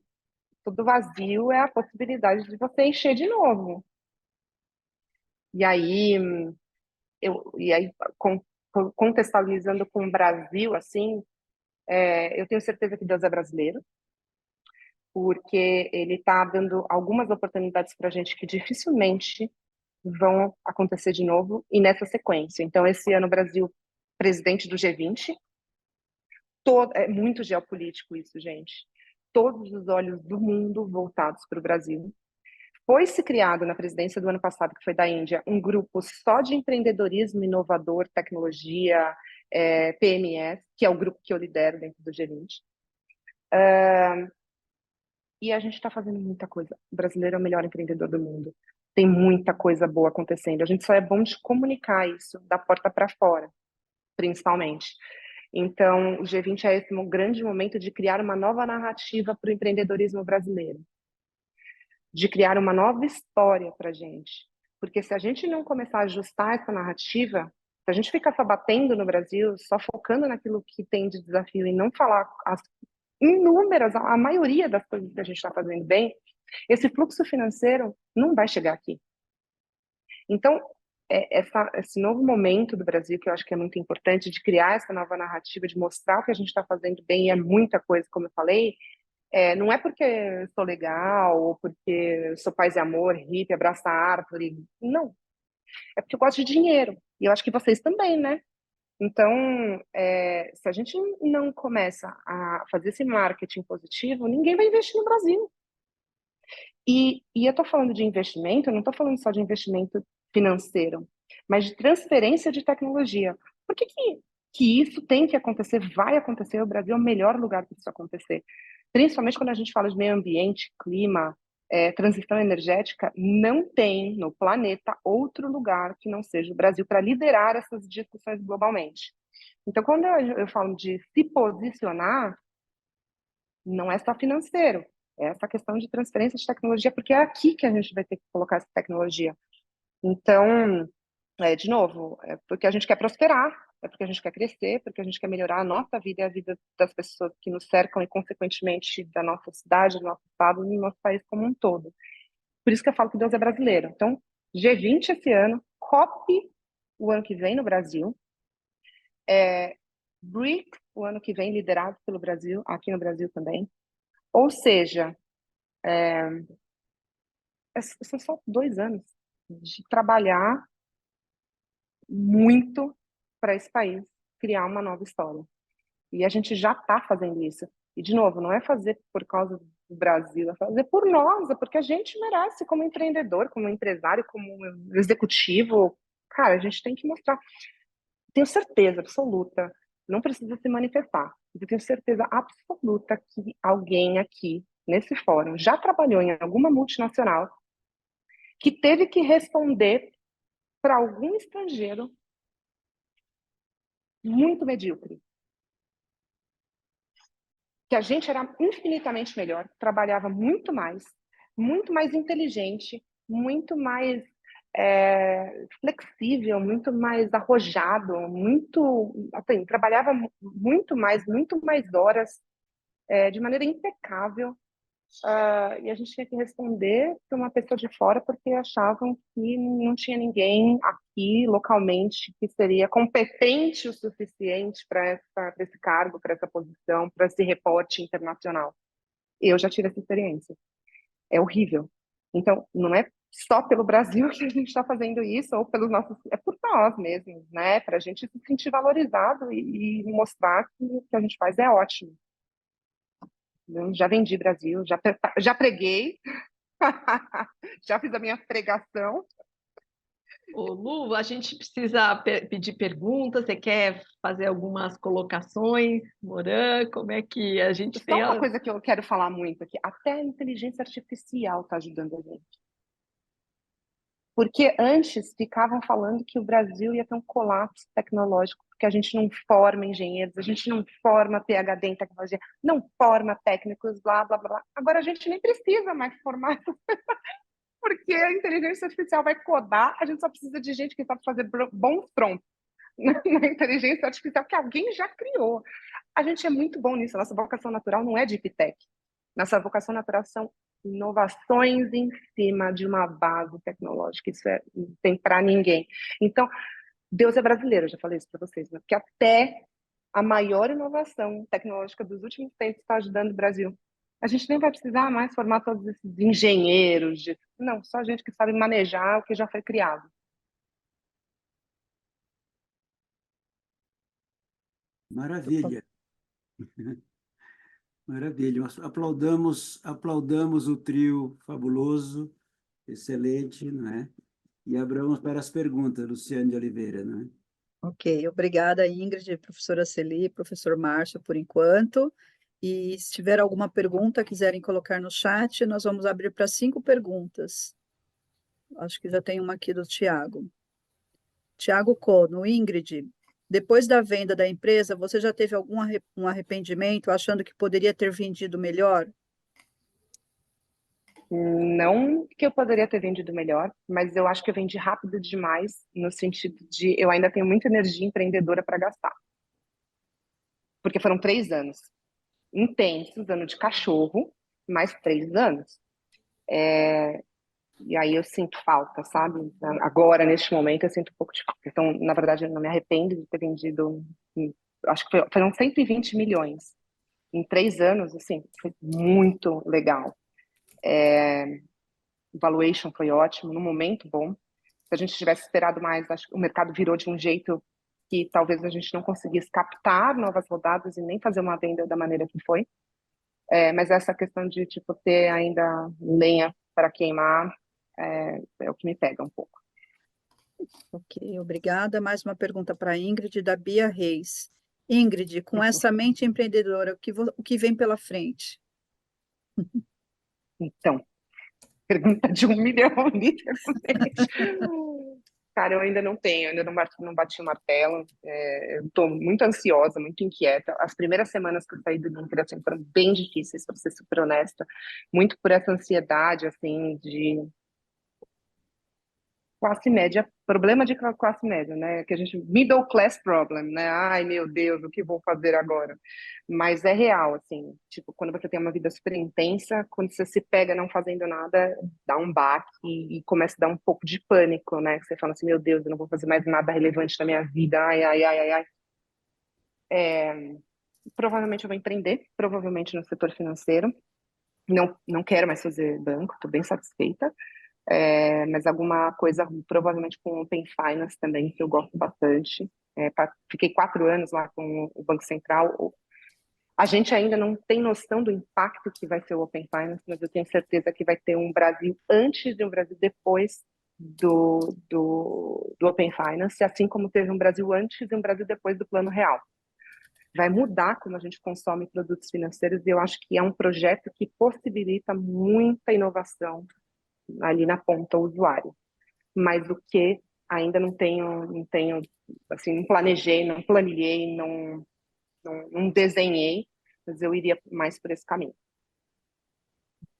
todo vazio é a possibilidade de você encher de novo. E aí, contextualizando com o Brasil, assim, eu tenho certeza que Deus é brasileiro, porque ele está dando algumas oportunidades para a gente que dificilmente vão acontecer de novo e nessa sequência. Então, esse ano o Brasil, presidente do G20, é muito geopolítico isso, gente. Todos os olhos do mundo voltados para o Brasil. Foi-se criado na presidência do ano passado, que foi da Índia, um grupo só de empreendedorismo inovador, tecnologia, PMS, que é o grupo que eu lidero dentro do G20. E a gente está fazendo muita coisa. O brasileiro é o melhor empreendedor do mundo. Tem muita coisa boa acontecendo. A gente só é bom de comunicar isso da porta para fora, principalmente. Então, o G20 é esse grande momento de criar uma nova narrativa para o empreendedorismo brasileiro, de criar uma nova história para a gente. Porque se a gente não começar a ajustar essa narrativa, se a gente ficar só batendo no Brasil, só focando naquilo que tem de desafio e não falar as inúmeras, a maioria das coisas que a gente está fazendo bem, esse fluxo financeiro não vai chegar aqui. Então, esse novo momento do Brasil, que eu acho que é muito importante, de criar essa nova narrativa, de mostrar o que a gente está fazendo bem, e é muita coisa, como eu falei, não é porque eu sou legal, ou porque eu sou paz e amor, hippie, abraça a árvore, não. É porque eu gosto de dinheiro, e eu acho que vocês também, né? Então, se a gente não começa a fazer esse marketing positivo, ninguém vai investir no Brasil. E eu estou falando de investimento, eu não estou falando só de investimento financeiro, mas de transferência de tecnologia. Por que que isso tem que acontecer, vai acontecer, o Brasil é o melhor lugar para isso acontecer. Principalmente quando a gente fala de meio ambiente, clima, transição energética, não tem no planeta outro lugar que não seja o Brasil para liderar essas discussões globalmente. Então, quando eu falo de se posicionar, não é só financeiro, é essa questão de transferência de tecnologia, porque é aqui que a gente vai ter que colocar essa tecnologia. Então, de novo, é porque a gente quer prosperar, é porque a gente quer crescer, porque a gente quer melhorar a nossa vida e a vida das pessoas que nos cercam e, consequentemente, da nossa cidade, do nosso estado e do nosso país como um todo. Por isso que eu falo que Deus é brasileiro. Então, G20 esse ano, COP o ano que vem no Brasil, BRIC o ano que vem liderado pelo Brasil, aqui no Brasil também. Ou seja, são só 2 anos de trabalhar muito para esse país criar uma nova história. E a gente já está fazendo isso. E, de novo, não é fazer por causa do Brasil, é fazer por nós, é porque a gente merece como empreendedor, como empresário, como executivo. Cara, a gente tem que mostrar. Tenho certeza absoluta, não precisa se manifestar, mas eu tenho certeza absoluta que alguém aqui, nesse fórum, já trabalhou em alguma multinacional que teve que responder para algum estrangeiro muito medíocre. Que a gente era infinitamente melhor, trabalhava muito mais inteligente, muito mais flexível, muito mais arrojado, assim, trabalhava muito mais horas, de maneira impecável. E a gente tinha que responder para uma pessoa de fora porque achavam que não tinha ninguém aqui localmente que seria competente o suficiente para esse cargo, para essa posição, para esse reporte internacional. Eu já tive essa experiência. É horrível. Então, não é só pelo Brasil que a gente está fazendo isso, ou pelos nossos... É por nós mesmos, né? Para a gente se sentir valorizado e mostrar que o que a gente faz é ótimo. Eu já vendi Brasil, já preguei, já fiz a minha pregação. Ô, Lu, a gente precisa pedir perguntas. Você quer fazer algumas colocações, Moran? Como é que a gente tem? Só uma coisa que eu quero falar muito aqui: até a inteligência artificial está ajudando a gente. Porque antes ficavam falando que o Brasil ia ter um colapso tecnológico, porque a gente não forma engenheiros, a gente não forma PhD em tecnologia, não forma técnicos, blá, blá, blá. Agora a gente nem precisa mais formar, porque a inteligência artificial vai codar, a gente só precisa de gente que sabe fazer bons prompts na inteligência artificial que alguém já criou. A gente é muito bom nisso, a nossa vocação natural não é deep tech. Nossa vocação natural são inovações em cima de uma base tecnológica. Isso não tem para ninguém. Então, Deus é brasileiro, eu já falei isso para vocês, né? Porque até a maior inovação tecnológica dos últimos tempos está ajudando o Brasil. A gente nem vai precisar mais formar todos esses engenheiros. Não, só gente que sabe manejar o que já foi criado. Maravilha. Maravilha. Aplaudamos o trio fabuloso, excelente, não é? E abramos para as perguntas, Luciane de Oliveira, não é? Ok, obrigada, Ingrid, professora Celi, professor Márcio, por enquanto. E se tiver alguma pergunta, quiserem colocar no chat, nós vamos abrir para 5 perguntas. Acho que já tem uma aqui do Tiago. Tiago Cono, Ingrid, depois da venda da empresa, você já teve algum um arrependimento, achando que poderia ter vendido melhor? Não que eu poderia ter vendido melhor, mas eu acho que eu vendi rápido demais, no sentido de eu ainda tenho muita energia empreendedora para gastar. Porque foram 3 anos intensos, ano de cachorro, mais 3 anos. E aí eu sinto falta, sabe? Agora, neste momento, eu sinto um pouco de falta. Então, na verdade, eu não me arrependo de ter vendido, acho que foram 120 milhões. Em 3 anos, assim, foi muito legal. O valuation foi ótimo, no momento bom. Se a gente tivesse esperado mais, acho que o mercado virou de um jeito que talvez a gente não conseguisse captar novas rodadas e nem fazer uma venda da maneira que foi. Mas essa questão de tipo ter ainda lenha para queimar é o que me pega um pouco. Ok, obrigada. Mais uma pergunta para a Ingrid, da Bia Reis. Ingrid, com essa mente empreendedora, o que vem pela frente? Então, pergunta de 1 milhão, literalmente. Cara, eu ainda não tenho, ainda não bati o martelo. Eu estou muito ansiosa, muito inquieta. As primeiras semanas que eu saí do LinkedIn assim, foram bem difíceis, para ser super honesta. Muito por essa ansiedade, assim, de classe média, problema de classe média, né? Que a gente, middle class problem, né? Ai, meu Deus, o que vou fazer agora? Mas é real, assim, tipo, quando você tem uma vida super intensa, quando você se pega não fazendo nada, dá um baque e começa a dar um pouco de pânico, né? Que você fala assim, meu Deus, eu não vou fazer mais nada relevante na minha vida, ai, ai, ai, ai, ai. Provavelmente eu vou empreender, provavelmente no setor financeiro. Não quero mais fazer banco, estou bem satisfeita. Mas alguma coisa provavelmente com Open Finance também, que eu gosto bastante. Fiquei 4 anos lá com o Banco Central. A gente ainda não tem noção do impacto que vai ser o Open Finance, mas eu tenho certeza que vai ter um Brasil antes e um Brasil depois do Open Finance, assim como teve um Brasil antes e um Brasil depois do Plano Real. Vai mudar como a gente consome produtos financeiros e eu acho que é um projeto que possibilita muita inovação ali na ponta ao usuário. Mas o que ainda não tenho, assim, não planejei, não planilhei, não desenhei, mas eu iria mais por esse caminho.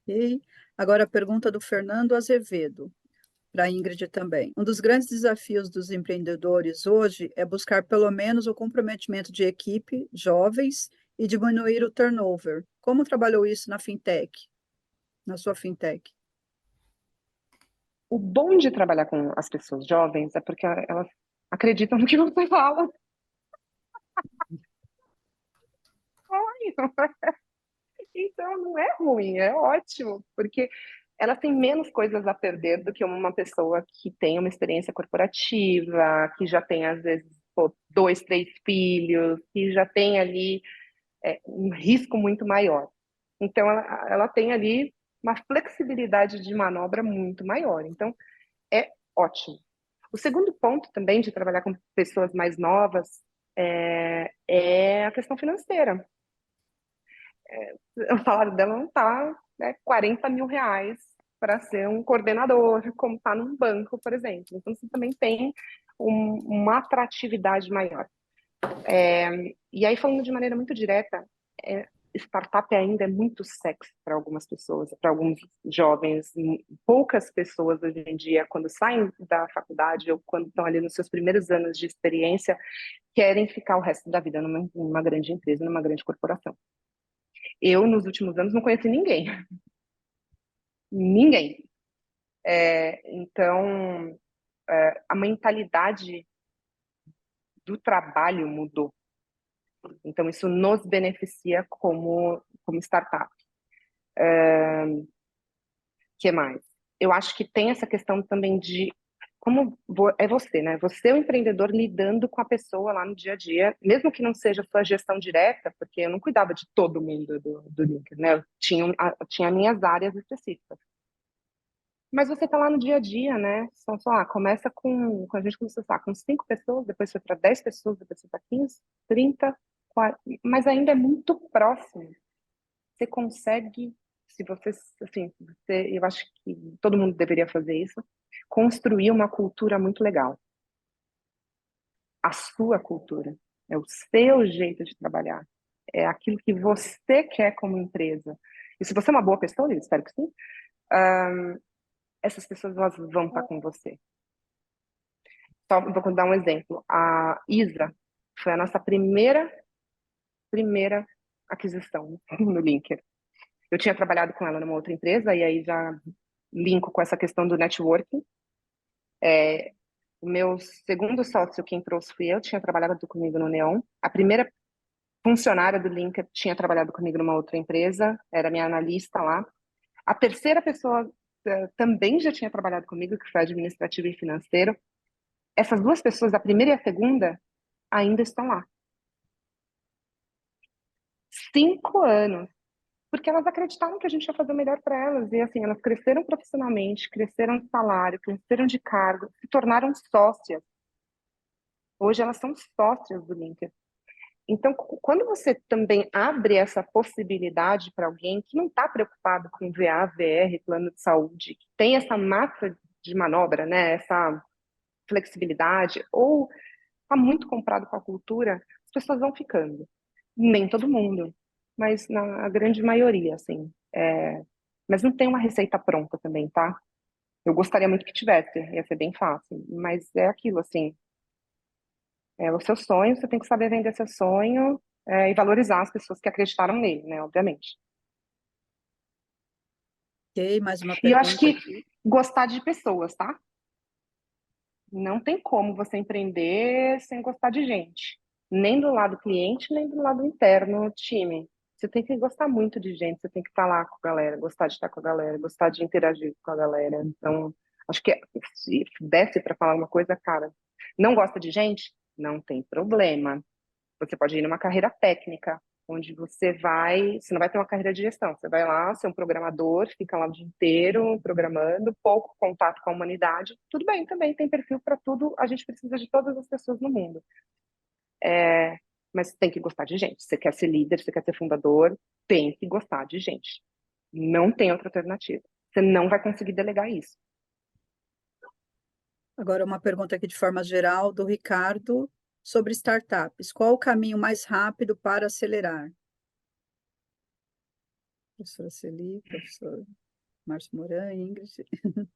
Ok. Agora a pergunta do Fernando Azevedo, para a Ingrid também. Um dos grandes desafios dos empreendedores hoje é buscar pelo menos o comprometimento de equipe, jovens, e diminuir o turnover. Como trabalhou isso na fintech, na sua fintech? O bom de trabalhar com as pessoas jovens é porque elas acreditam no que você fala. Então não é ruim, é ótimo, porque ela tem menos coisas a perder do que uma pessoa que tem uma experiência corporativa, que já tem, às vezes, 2, 3 filhos, que já tem ali um risco muito maior. Então, ela tem ali uma flexibilidade de manobra muito maior. Então, é ótimo. O segundo ponto também de trabalhar com pessoas mais novas é a questão financeira. O salário dela não está, né, 40 mil reais para ser um coordenador, como está num banco, por exemplo. Então, você também tem uma atratividade maior. E aí, falando de maneira muito direta, startup ainda é muito sexy para algumas pessoas, para alguns jovens. Poucas pessoas hoje em dia, quando saem da faculdade ou quando estão ali nos seus primeiros anos de experiência, querem ficar o resto da vida numa grande empresa, numa grande corporação. Eu, nos últimos anos, não conheci ninguém. Ninguém. Então, a mentalidade do trabalho mudou. Então, isso nos beneficia como startup. Que mais? Eu acho que tem essa questão também de como é você, né? Você é o empreendedor lidando com a pessoa lá no dia a dia, mesmo que não seja sua gestão direta, porque eu não cuidava de todo mundo do LinkedIn, né? Eu tinha minhas áreas específicas. Mas você tá lá no dia a dia, né? Só começa com a gente começou com 5 pessoas, depois foi para 10 pessoas, depois foi para 15, 30, 40, mas ainda é muito próximo. Você consegue, se você, assim, eu acho que todo mundo deveria fazer isso, construir uma cultura muito legal. A sua cultura, é o seu jeito de trabalhar, é aquilo que você quer como empresa. E se você é uma boa pessoa, eu espero que sim, essas pessoas elas vão estar com você. Só vou dar um exemplo. A Isa foi a nossa primeira aquisição no LinkedIn. Eu tinha trabalhado com ela numa outra empresa, e aí já linko com essa questão do networking. O meu segundo sócio, quem trouxe fui eu, tinha trabalhado comigo no Neon. A primeira funcionária do LinkedIn tinha trabalhado comigo numa outra empresa, era minha analista lá. A terceira pessoa também já tinha trabalhado comigo, que foi administrativo e financeiro. Essas 2 pessoas, a primeira e a segunda, ainda estão lá. 5 anos. porque elas acreditaram que a gente ia fazer o melhor para elas. E assim, elas cresceram profissionalmente, cresceram de salário, cresceram de cargo, se tornaram sócias. Hoje elas são sócias do Linker. Então, quando você também abre essa possibilidade para alguém que não está preocupado com VA, VR, plano de saúde, que tem essa massa de manobra, né, essa flexibilidade, ou está muito comprado com a cultura, as pessoas vão ficando. Nem todo mundo, mas na grande maioria, assim. Mas não tem uma receita pronta também, tá? Eu gostaria muito que tivesse, ia ser bem fácil, mas é aquilo, assim, é o seu sonho, você tem que saber vender seu sonho, e valorizar as pessoas que acreditaram nele, né, obviamente. Ok, mais uma E eu acho pergunta que aqui. gostar de pessoas, tá? Não tem como você empreender sem gostar de gente. Nem do lado cliente, nem do lado interno, time. Você tem que gostar muito de gente, você tem que estar lá com a galera, gostar de estar com a galera, gostar de interagir com a galera. Então, acho que se desse para falar uma coisa, cara, não gosta de gente? Não tem problema. Você pode ir numa carreira técnica, onde você não vai ter uma carreira de gestão, você vai lá, ser um programador, fica lá o dia inteiro programando, pouco contato com a humanidade. Tudo bem, também tem perfil para tudo, a gente precisa de todas as pessoas no mundo. Mas tem que gostar de gente. Você quer ser líder, você quer ser fundador, tem que gostar de gente. Não tem outra alternativa. Você não vai conseguir delegar isso. Agora, uma pergunta aqui de forma geral do Ricardo sobre startups. Qual o caminho mais rápido para acelerar? Professora Celi, professor Márcio Moran, Ingrid.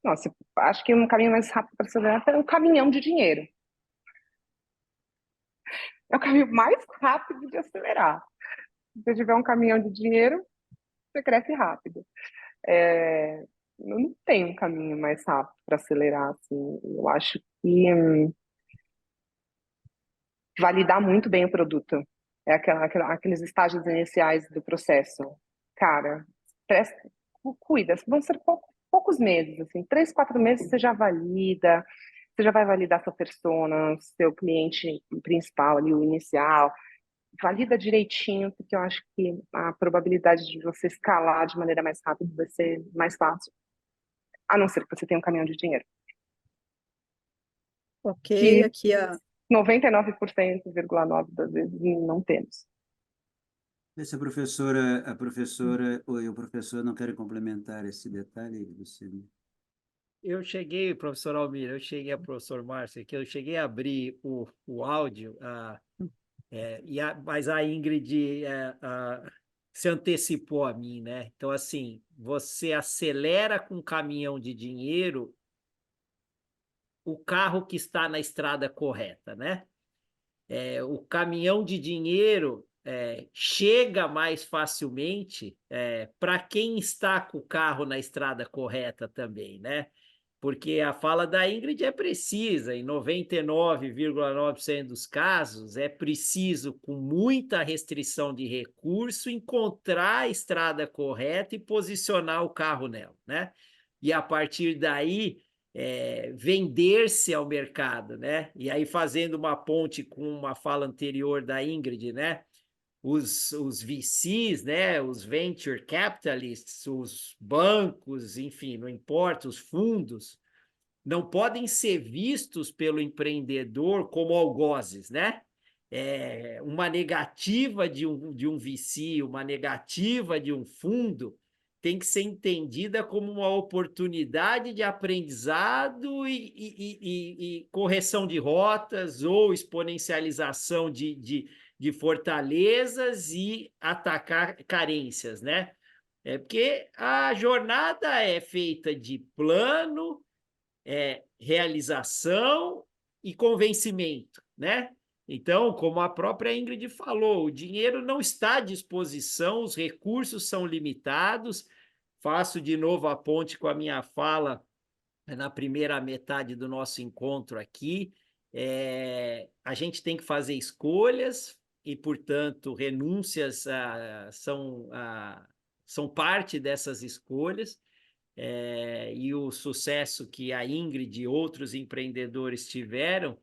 Nossa, acho que um caminho mais rápido para acelerar é um caminhão de dinheiro. É o caminho mais rápido de acelerar. Se você tiver um caminhão de dinheiro, você cresce rápido. Não tem um caminho mais rápido para acelerar, assim. Eu acho que validar muito bem o produto. Aqueles estágios iniciais do processo. Cara, presta, cuida. Vão ser poucos meses, assim. 3, 4 meses você já valida, você já vai validar sua persona, seu cliente principal ali, o inicial. Valida direitinho, porque eu acho que a probabilidade de você escalar de maneira mais rápida vai ser mais fácil, a não ser que você tenha um caminhão de dinheiro. Ok, Que aqui a 99,9% das vezes não temos. Se a professora ou o professor não querem complementar esse detalhe, você... Eu cheguei, professor Almir, eu cheguei a professor Márcio, que eu cheguei a abrir o áudio, mas a Ingrid se antecipou a mim, né? Então, assim, você acelera com um caminhão de dinheiro o carro que está na estrada correta, né? O caminhão de dinheiro chega mais facilmente para quem está com o carro na estrada correta também, né? Porque a fala da Ingrid é precisa, em 99,9% dos casos, é preciso, com muita restrição de recurso, encontrar a estrada correta e posicionar o carro nela, né? E a partir daí, vender-se ao mercado, né? E aí, fazendo uma ponte com uma fala anterior da Ingrid, né? Os VCs, né, os venture capitalists, os bancos, enfim, não importa, os fundos, não podem ser vistos pelo empreendedor como algozes, né? Uma negativa de um VC, uma negativa de um fundo, tem que ser entendida como uma oportunidade de aprendizado e correção de rotas ou exponencialização de fortalezas e atacar carências, né? Porque a jornada é feita de plano, realização e convencimento, né? Então, como a própria Ingrid falou, o dinheiro não está à disposição, os recursos são limitados. Faço de novo a ponte com a minha fala na primeira metade do nosso encontro aqui. A gente tem que fazer escolhas e, portanto, renúncias são parte dessas escolhas. E o sucesso que a Ingrid e outros empreendedores tiveram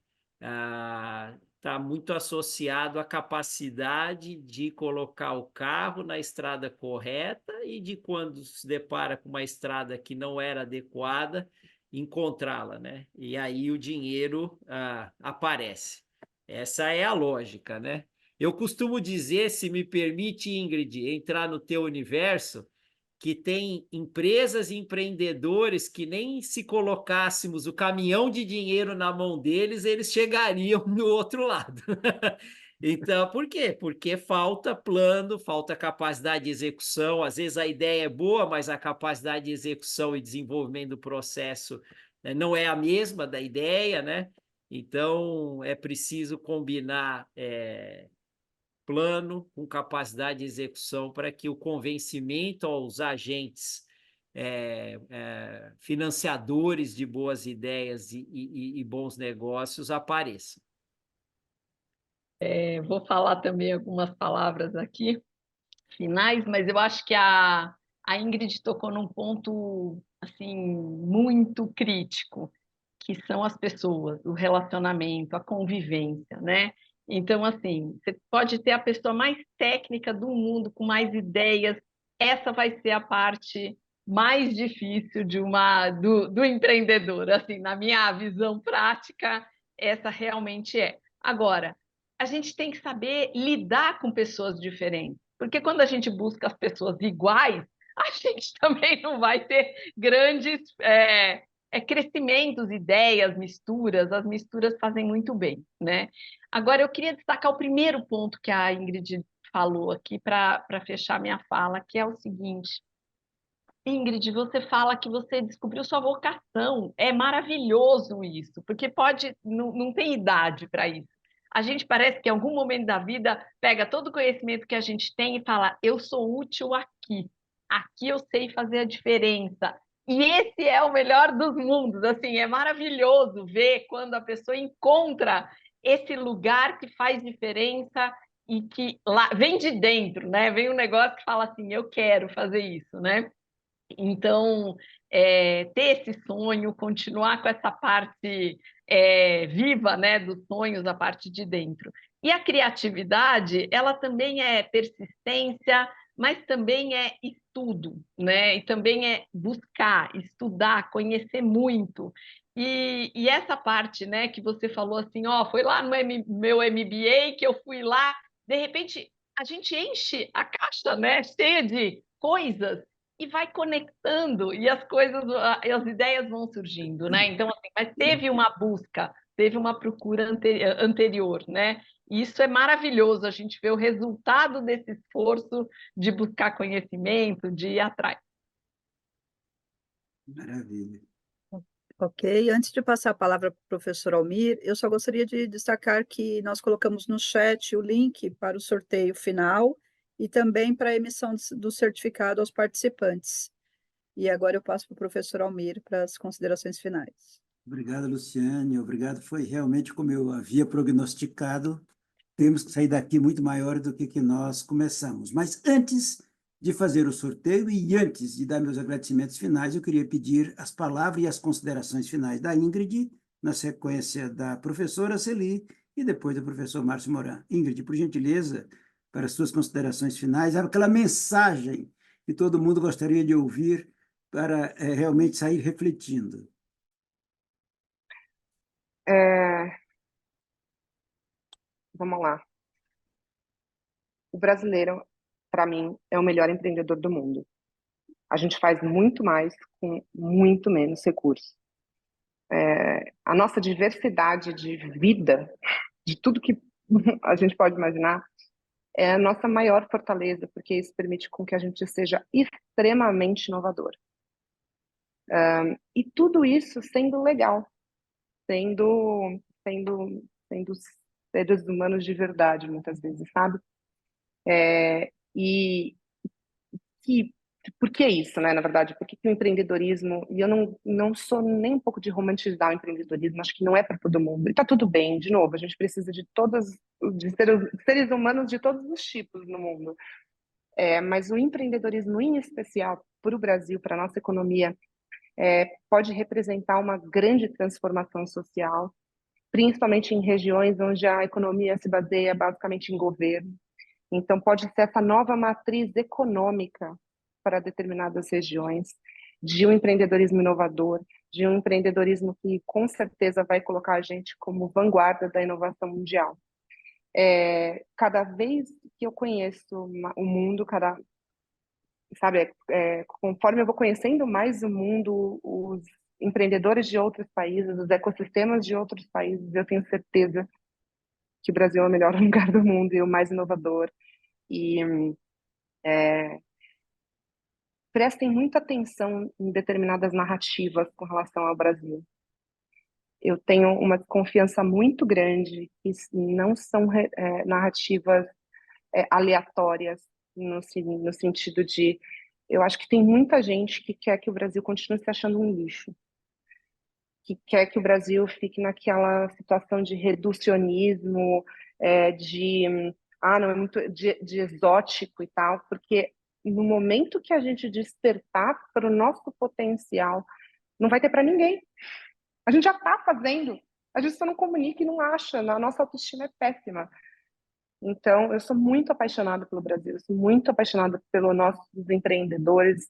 está muito associado à capacidade de colocar o carro na estrada correta e de, quando se depara com uma estrada que não era adequada, encontrá-la, né? E aí o dinheiro aparece. Essa é a lógica, né? Eu costumo dizer, se me permite, Ingrid, entrar no teu universo, que tem empresas e empreendedores que nem se colocássemos o caminhão de dinheiro na mão deles, eles chegariam no outro lado. Então, por quê? Porque falta plano, falta capacidade de execução. Às vezes a ideia é boa, mas a capacidade de execução e desenvolvimento do processo, né, não é a mesma da ideia, né? Então, é preciso combinar plano com capacidade de execução para que o convencimento aos agentes financiadores de boas ideias e bons negócios apareça. Vou falar também algumas palavras aqui finais, mas eu acho que a Ingrid tocou num ponto assim muito crítico, que são as pessoas, o relacionamento, a convivência, né? Então, assim, você pode ter a pessoa mais técnica do mundo, com mais ideias, essa vai ser a parte mais difícil do empreendedor, assim, na minha visão prática, essa realmente é. Agora, a gente tem que saber lidar com pessoas diferentes, porque quando a gente busca as pessoas iguais, a gente também não vai ter grandes crescimentos, ideias, misturas. As misturas fazem muito bem, né? Agora, eu queria destacar o primeiro ponto que a Ingrid falou aqui para fechar minha fala, que é o seguinte. Ingrid, você fala que você descobriu sua vocação. É maravilhoso isso, porque não tem idade para isso. A gente parece que em algum momento da vida pega todo o conhecimento que a gente tem e fala: eu sou útil aqui. Aqui eu sei fazer a diferença. E esse é o melhor dos mundos. Assim, é maravilhoso ver quando a pessoa encontra esse lugar que faz diferença e que lá vem de dentro, né? Vem um negócio que fala assim: eu quero fazer isso, né? Então, ter esse sonho, continuar com essa parte viva, né, dos sonhos, a parte de dentro. E a criatividade, ela também é persistência, mas também é estudo, né? E também é buscar, estudar, conhecer muito. E essa parte, né, que você falou assim, ó, foi lá no meu MBA que eu fui lá, de repente a gente enche a caixa, né, cheia de coisas e vai conectando e as coisas, as ideias vão surgindo, né? Então, assim, mas teve uma busca, teve uma procura anterior, né? E isso é maravilhoso, a gente vê o resultado desse esforço de buscar conhecimento, de ir atrás. Maravilha. Ok, antes de passar a palavra para o professor Almir, eu só gostaria de destacar que nós colocamos no chat o link para o sorteio final e também para a emissão do certificado aos participantes. E agora eu passo para o professor Almir para as considerações finais. Obrigado, Luciane. Obrigado. Foi realmente como eu havia prognosticado. Temos que sair daqui muito maior do que nós começamos. Mas antes de fazer o sorteio e antes de dar meus agradecimentos finais, eu queria pedir as palavras e as considerações finais da Ingrid, na sequência da professora Celi e depois do professor Márcio Moran. Ingrid, por gentileza, para as suas considerações finais, aquela mensagem que todo mundo gostaria de ouvir para realmente sair refletindo. Vamos lá. O brasileiro, para mim, é o melhor empreendedor do mundo. A gente faz muito mais com muito menos recursos. A nossa diversidade de vida, de tudo que a gente pode imaginar, é a nossa maior fortaleza, porque isso permite com que a gente seja extremamente inovador. E tudo isso sendo legal, sendo seres humanos de verdade, muitas vezes, sabe? E por que isso, né? Na verdade, por que o empreendedorismo, e eu não sou nem um pouco de romantizar o empreendedorismo, acho que não é para todo mundo, e tá tudo bem, de novo, a gente precisa de seres humanos de todos os tipos no mundo. Mas o empreendedorismo, em especial, para o Brasil, para a nossa economia, pode representar uma grande transformação social principalmente em regiões onde a economia se baseia basicamente em governo. Então, pode ser essa nova matriz econômica para determinadas regiões, de um empreendedorismo inovador, de um empreendedorismo que com certeza vai colocar a gente como vanguarda da inovação mundial. Cada vez que eu conheço o mundo, conforme eu vou conhecendo mais o mundo, os empreendedores de outros países, os ecossistemas de outros países, eu tenho certeza que o Brasil é o melhor lugar do mundo e o mais inovador. E prestem muita atenção em determinadas narrativas com relação ao Brasil. Eu tenho uma confiança muito grande que não são narrativas aleatórias, no sentido de... Eu acho que tem muita gente que quer que o Brasil continue se achando um lixo, que quer que o Brasil fique naquela situação de reducionismo, não, é muito de exótico e tal, porque no momento que a gente despertar para o nosso potencial, não vai ter para ninguém. A gente já está fazendo, a gente só não comunica e não acha, a nossa autoestima é péssima. Então, eu sou muito apaixonada pelo Brasil, eu sou muito apaixonada pelos nossos empreendedores.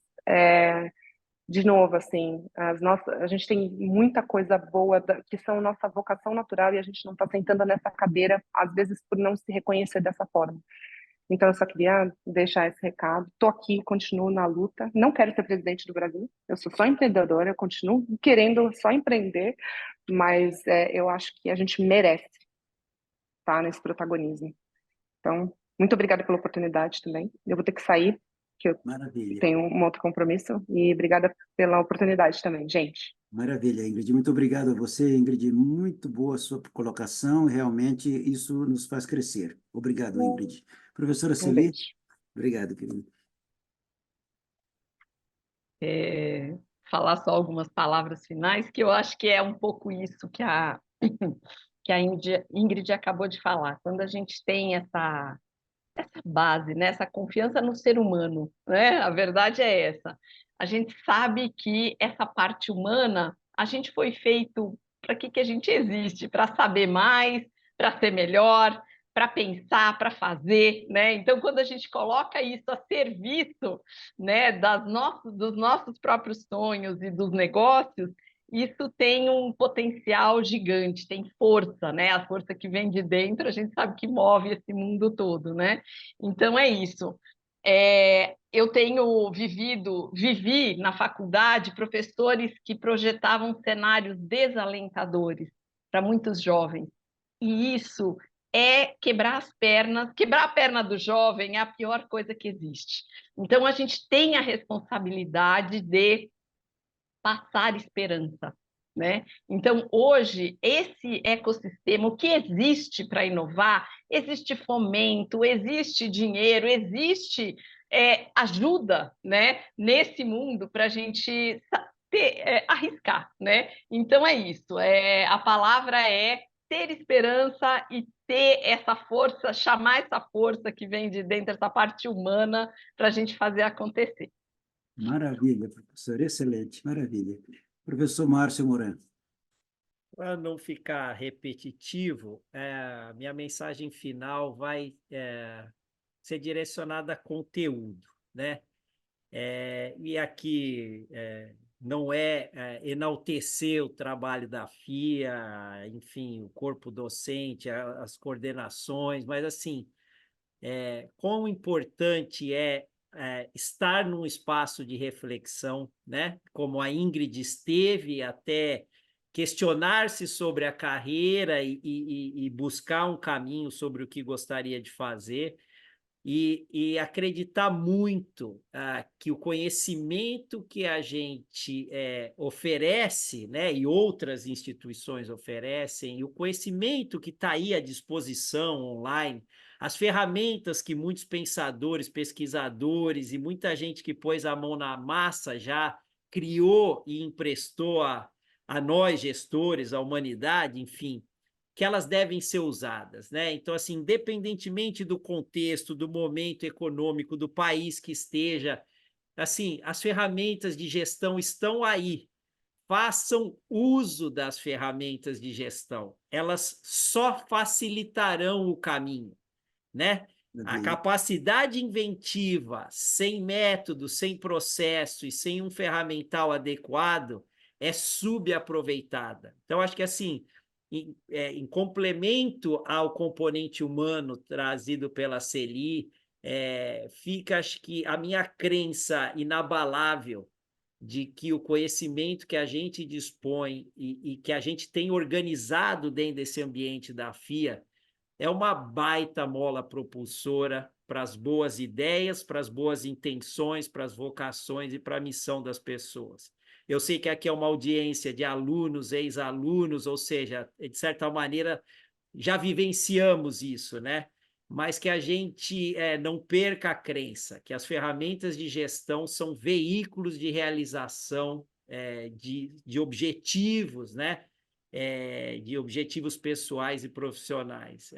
De novo, assim, a gente tem muita coisa boa que são nossa vocação natural e a gente não está sentando nessa cadeira, às vezes por não se reconhecer dessa forma. Então, eu só queria deixar esse recado. Estou aqui, continuo na luta. Não quero ser presidente do Brasil, eu sou só empreendedora, eu continuo querendo só empreender, mas eu acho que a gente merece estar nesse protagonismo. Então, muito obrigada pela oportunidade também. Eu vou ter que sair, que eu Maravilha. tenho um outro compromisso, e obrigada pela oportunidade também, gente. Maravilha, Ingrid. Muito obrigado a você, Ingrid. Muito boa a sua colocação. Realmente, isso nos faz crescer. Obrigado, Ingrid. Professora Celi, beijo. obrigado, querido. Falar só algumas palavras finais, que eu acho que é um pouco isso que a Ingrid acabou de falar. Quando a gente tem essa base, né, essa confiança no ser humano, né? A verdade é essa. A gente sabe que essa parte humana, a gente foi feito para que a gente existe, para saber mais, para ser melhor, para pensar, para fazer, né? Então, quando a gente coloca isso a serviço, né, dos nossos próprios sonhos e dos negócios, isso tem um potencial gigante, tem força, né? A força que vem de dentro, a gente sabe que move esse mundo todo, né? Então é isso. Eu tenho vivi na faculdade professores que projetavam cenários desalentadores para muitos jovens. E isso é quebrar as pernas. Quebrar a perna do jovem é a pior coisa que existe. Então a gente tem a responsabilidade de passar esperança, né? Então, hoje, esse ecossistema, o que existe para inovar, existe fomento, existe dinheiro, existe ajuda, né, nesse mundo para a gente arriscar, né? Então, é isso. A palavra é ter esperança e ter essa força, chamar essa força que vem de dentro, essa parte humana, para a gente fazer acontecer. Maravilha, professor. Excelente. Maravilha. Professor Márcio Moran. Para não ficar repetitivo, minha mensagem final vai ser direcionada a conteúdo, né? E aqui não enaltecer o trabalho da FIA, enfim, o corpo docente, as coordenações, mas assim, quão importante estar num espaço de reflexão, né? Como a Ingrid esteve, até questionar-se sobre a carreira e buscar um caminho sobre o que gostaria de fazer, e acreditar muito que o conhecimento que a gente oferece, né, e outras instituições oferecem, e o conhecimento que está aí à disposição online, as ferramentas que muitos pensadores, pesquisadores e muita gente que pôs a mão na massa já criou e emprestou a nós, gestores, à humanidade, enfim, que elas devem ser usadas, né? Então, assim, independentemente do contexto, do momento econômico, do país que esteja, assim, as ferramentas de gestão estão aí. façam uso das ferramentas de gestão. Elas só facilitarão o caminho, né? A capacidade inventiva, sem método, sem processo e sem um ferramental adequado, é subaproveitada. Então, acho que, assim, em complemento ao componente humano trazido pela CELI, fica, acho que, a minha crença inabalável de que o conhecimento que a gente dispõe e que a gente tem organizado dentro desse ambiente da FIA é uma baita mola propulsora para as boas ideias, para as boas intenções, para as vocações e para a missão das pessoas. Eu sei que aqui é uma audiência de alunos, ex-alunos, ou seja, de certa maneira, já vivenciamos isso, né? Mas que a gente não perca a crença que as ferramentas de gestão são veículos de realização de objetivos, né? De objetivos pessoais e profissionais.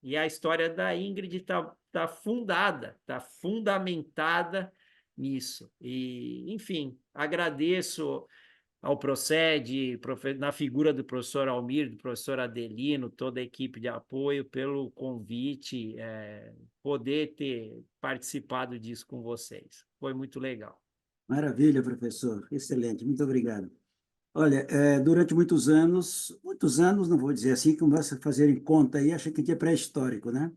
E a história da Ingrid está fundada, está fundamentada nisso. E, enfim, agradeço ao Proced, na figura do professor Almir, do professor Adelino, toda a equipe de apoio, pelo convite, poder ter participado disso com vocês. Foi muito legal. Maravilha, professor. Excelente. Muito obrigado. Olha, durante muitos anos, não vou dizer assim, que você fazer em conta aí, acha que é pré-histórico, né?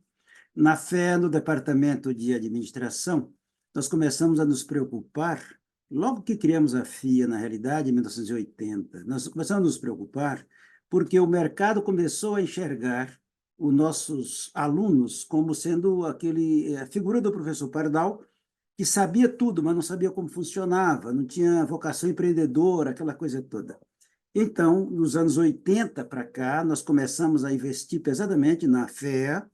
Na FE, no Departamento de Administração, nós começamos a nos preocupar, logo que criamos a FIA, na realidade, em 1980, nós começamos a nos preocupar porque o mercado começou a enxergar os nossos alunos como sendo a figura do professor Pardal, que sabia tudo, mas não sabia como funcionava, não tinha vocação empreendedora, aquela coisa toda. Então, nos anos 80 para cá, nós começamos a investir pesadamente na FEA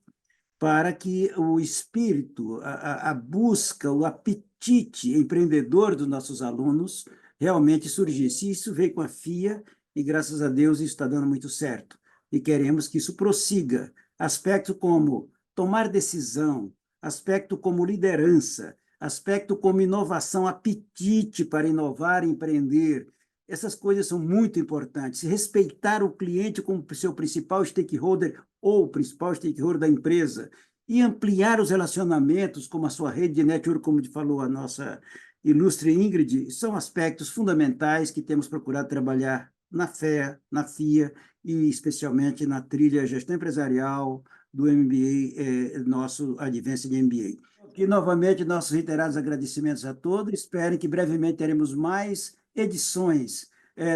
para que o espírito, a busca, o apetite empreendedor dos nossos alunos realmente surgisse. Isso veio com a FIA e, graças a Deus, isso está dando muito certo. E queremos que isso prossiga. Aspecto como tomar decisão, aspecto como liderança, aspecto como inovação, apetite para inovar e empreender. Essas coisas são muito importantes. Respeitar o cliente como seu principal stakeholder ou principal stakeholder da empresa e ampliar os relacionamentos como a sua rede de network, como falou a nossa ilustre Ingrid, são aspectos fundamentais que temos procurado trabalhar na FEA, na FIA e especialmente na trilha gestão empresarial do MBA, nosso Advanced MBA. Aqui, novamente, nossos reiterados agradecimentos a todos. Esperem que brevemente teremos mais edições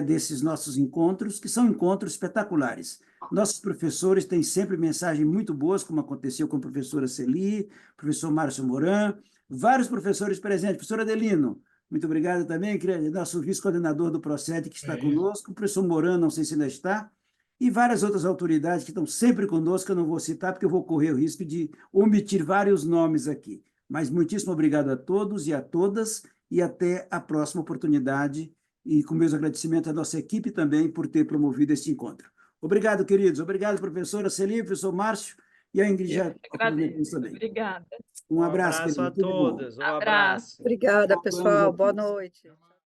desses nossos encontros, que são encontros espetaculares. Nossos professores têm sempre mensagens muito boas, como aconteceu com a professora Celi, professor Márcio Moran, vários professores presentes. Professor Adelino, muito obrigado também, nosso vice-coordenador do Proced, que está conosco, o professor Moran, não sei se ainda está, e várias outras autoridades que estão sempre conosco, eu não vou citar, porque eu vou correr o risco de omitir vários nomes aqui. Mas muitíssimo obrigado a todos e a todas, e até a próxima oportunidade, e com meus agradecimentos à nossa equipe também por ter promovido este encontro. Obrigado, queridos. Obrigado, professora Celi, professor Márcio, e a Ingrid já também. Obrigada. Um abraço, a querido. todos. Um abraço. Obrigada, pessoal. Boa noite.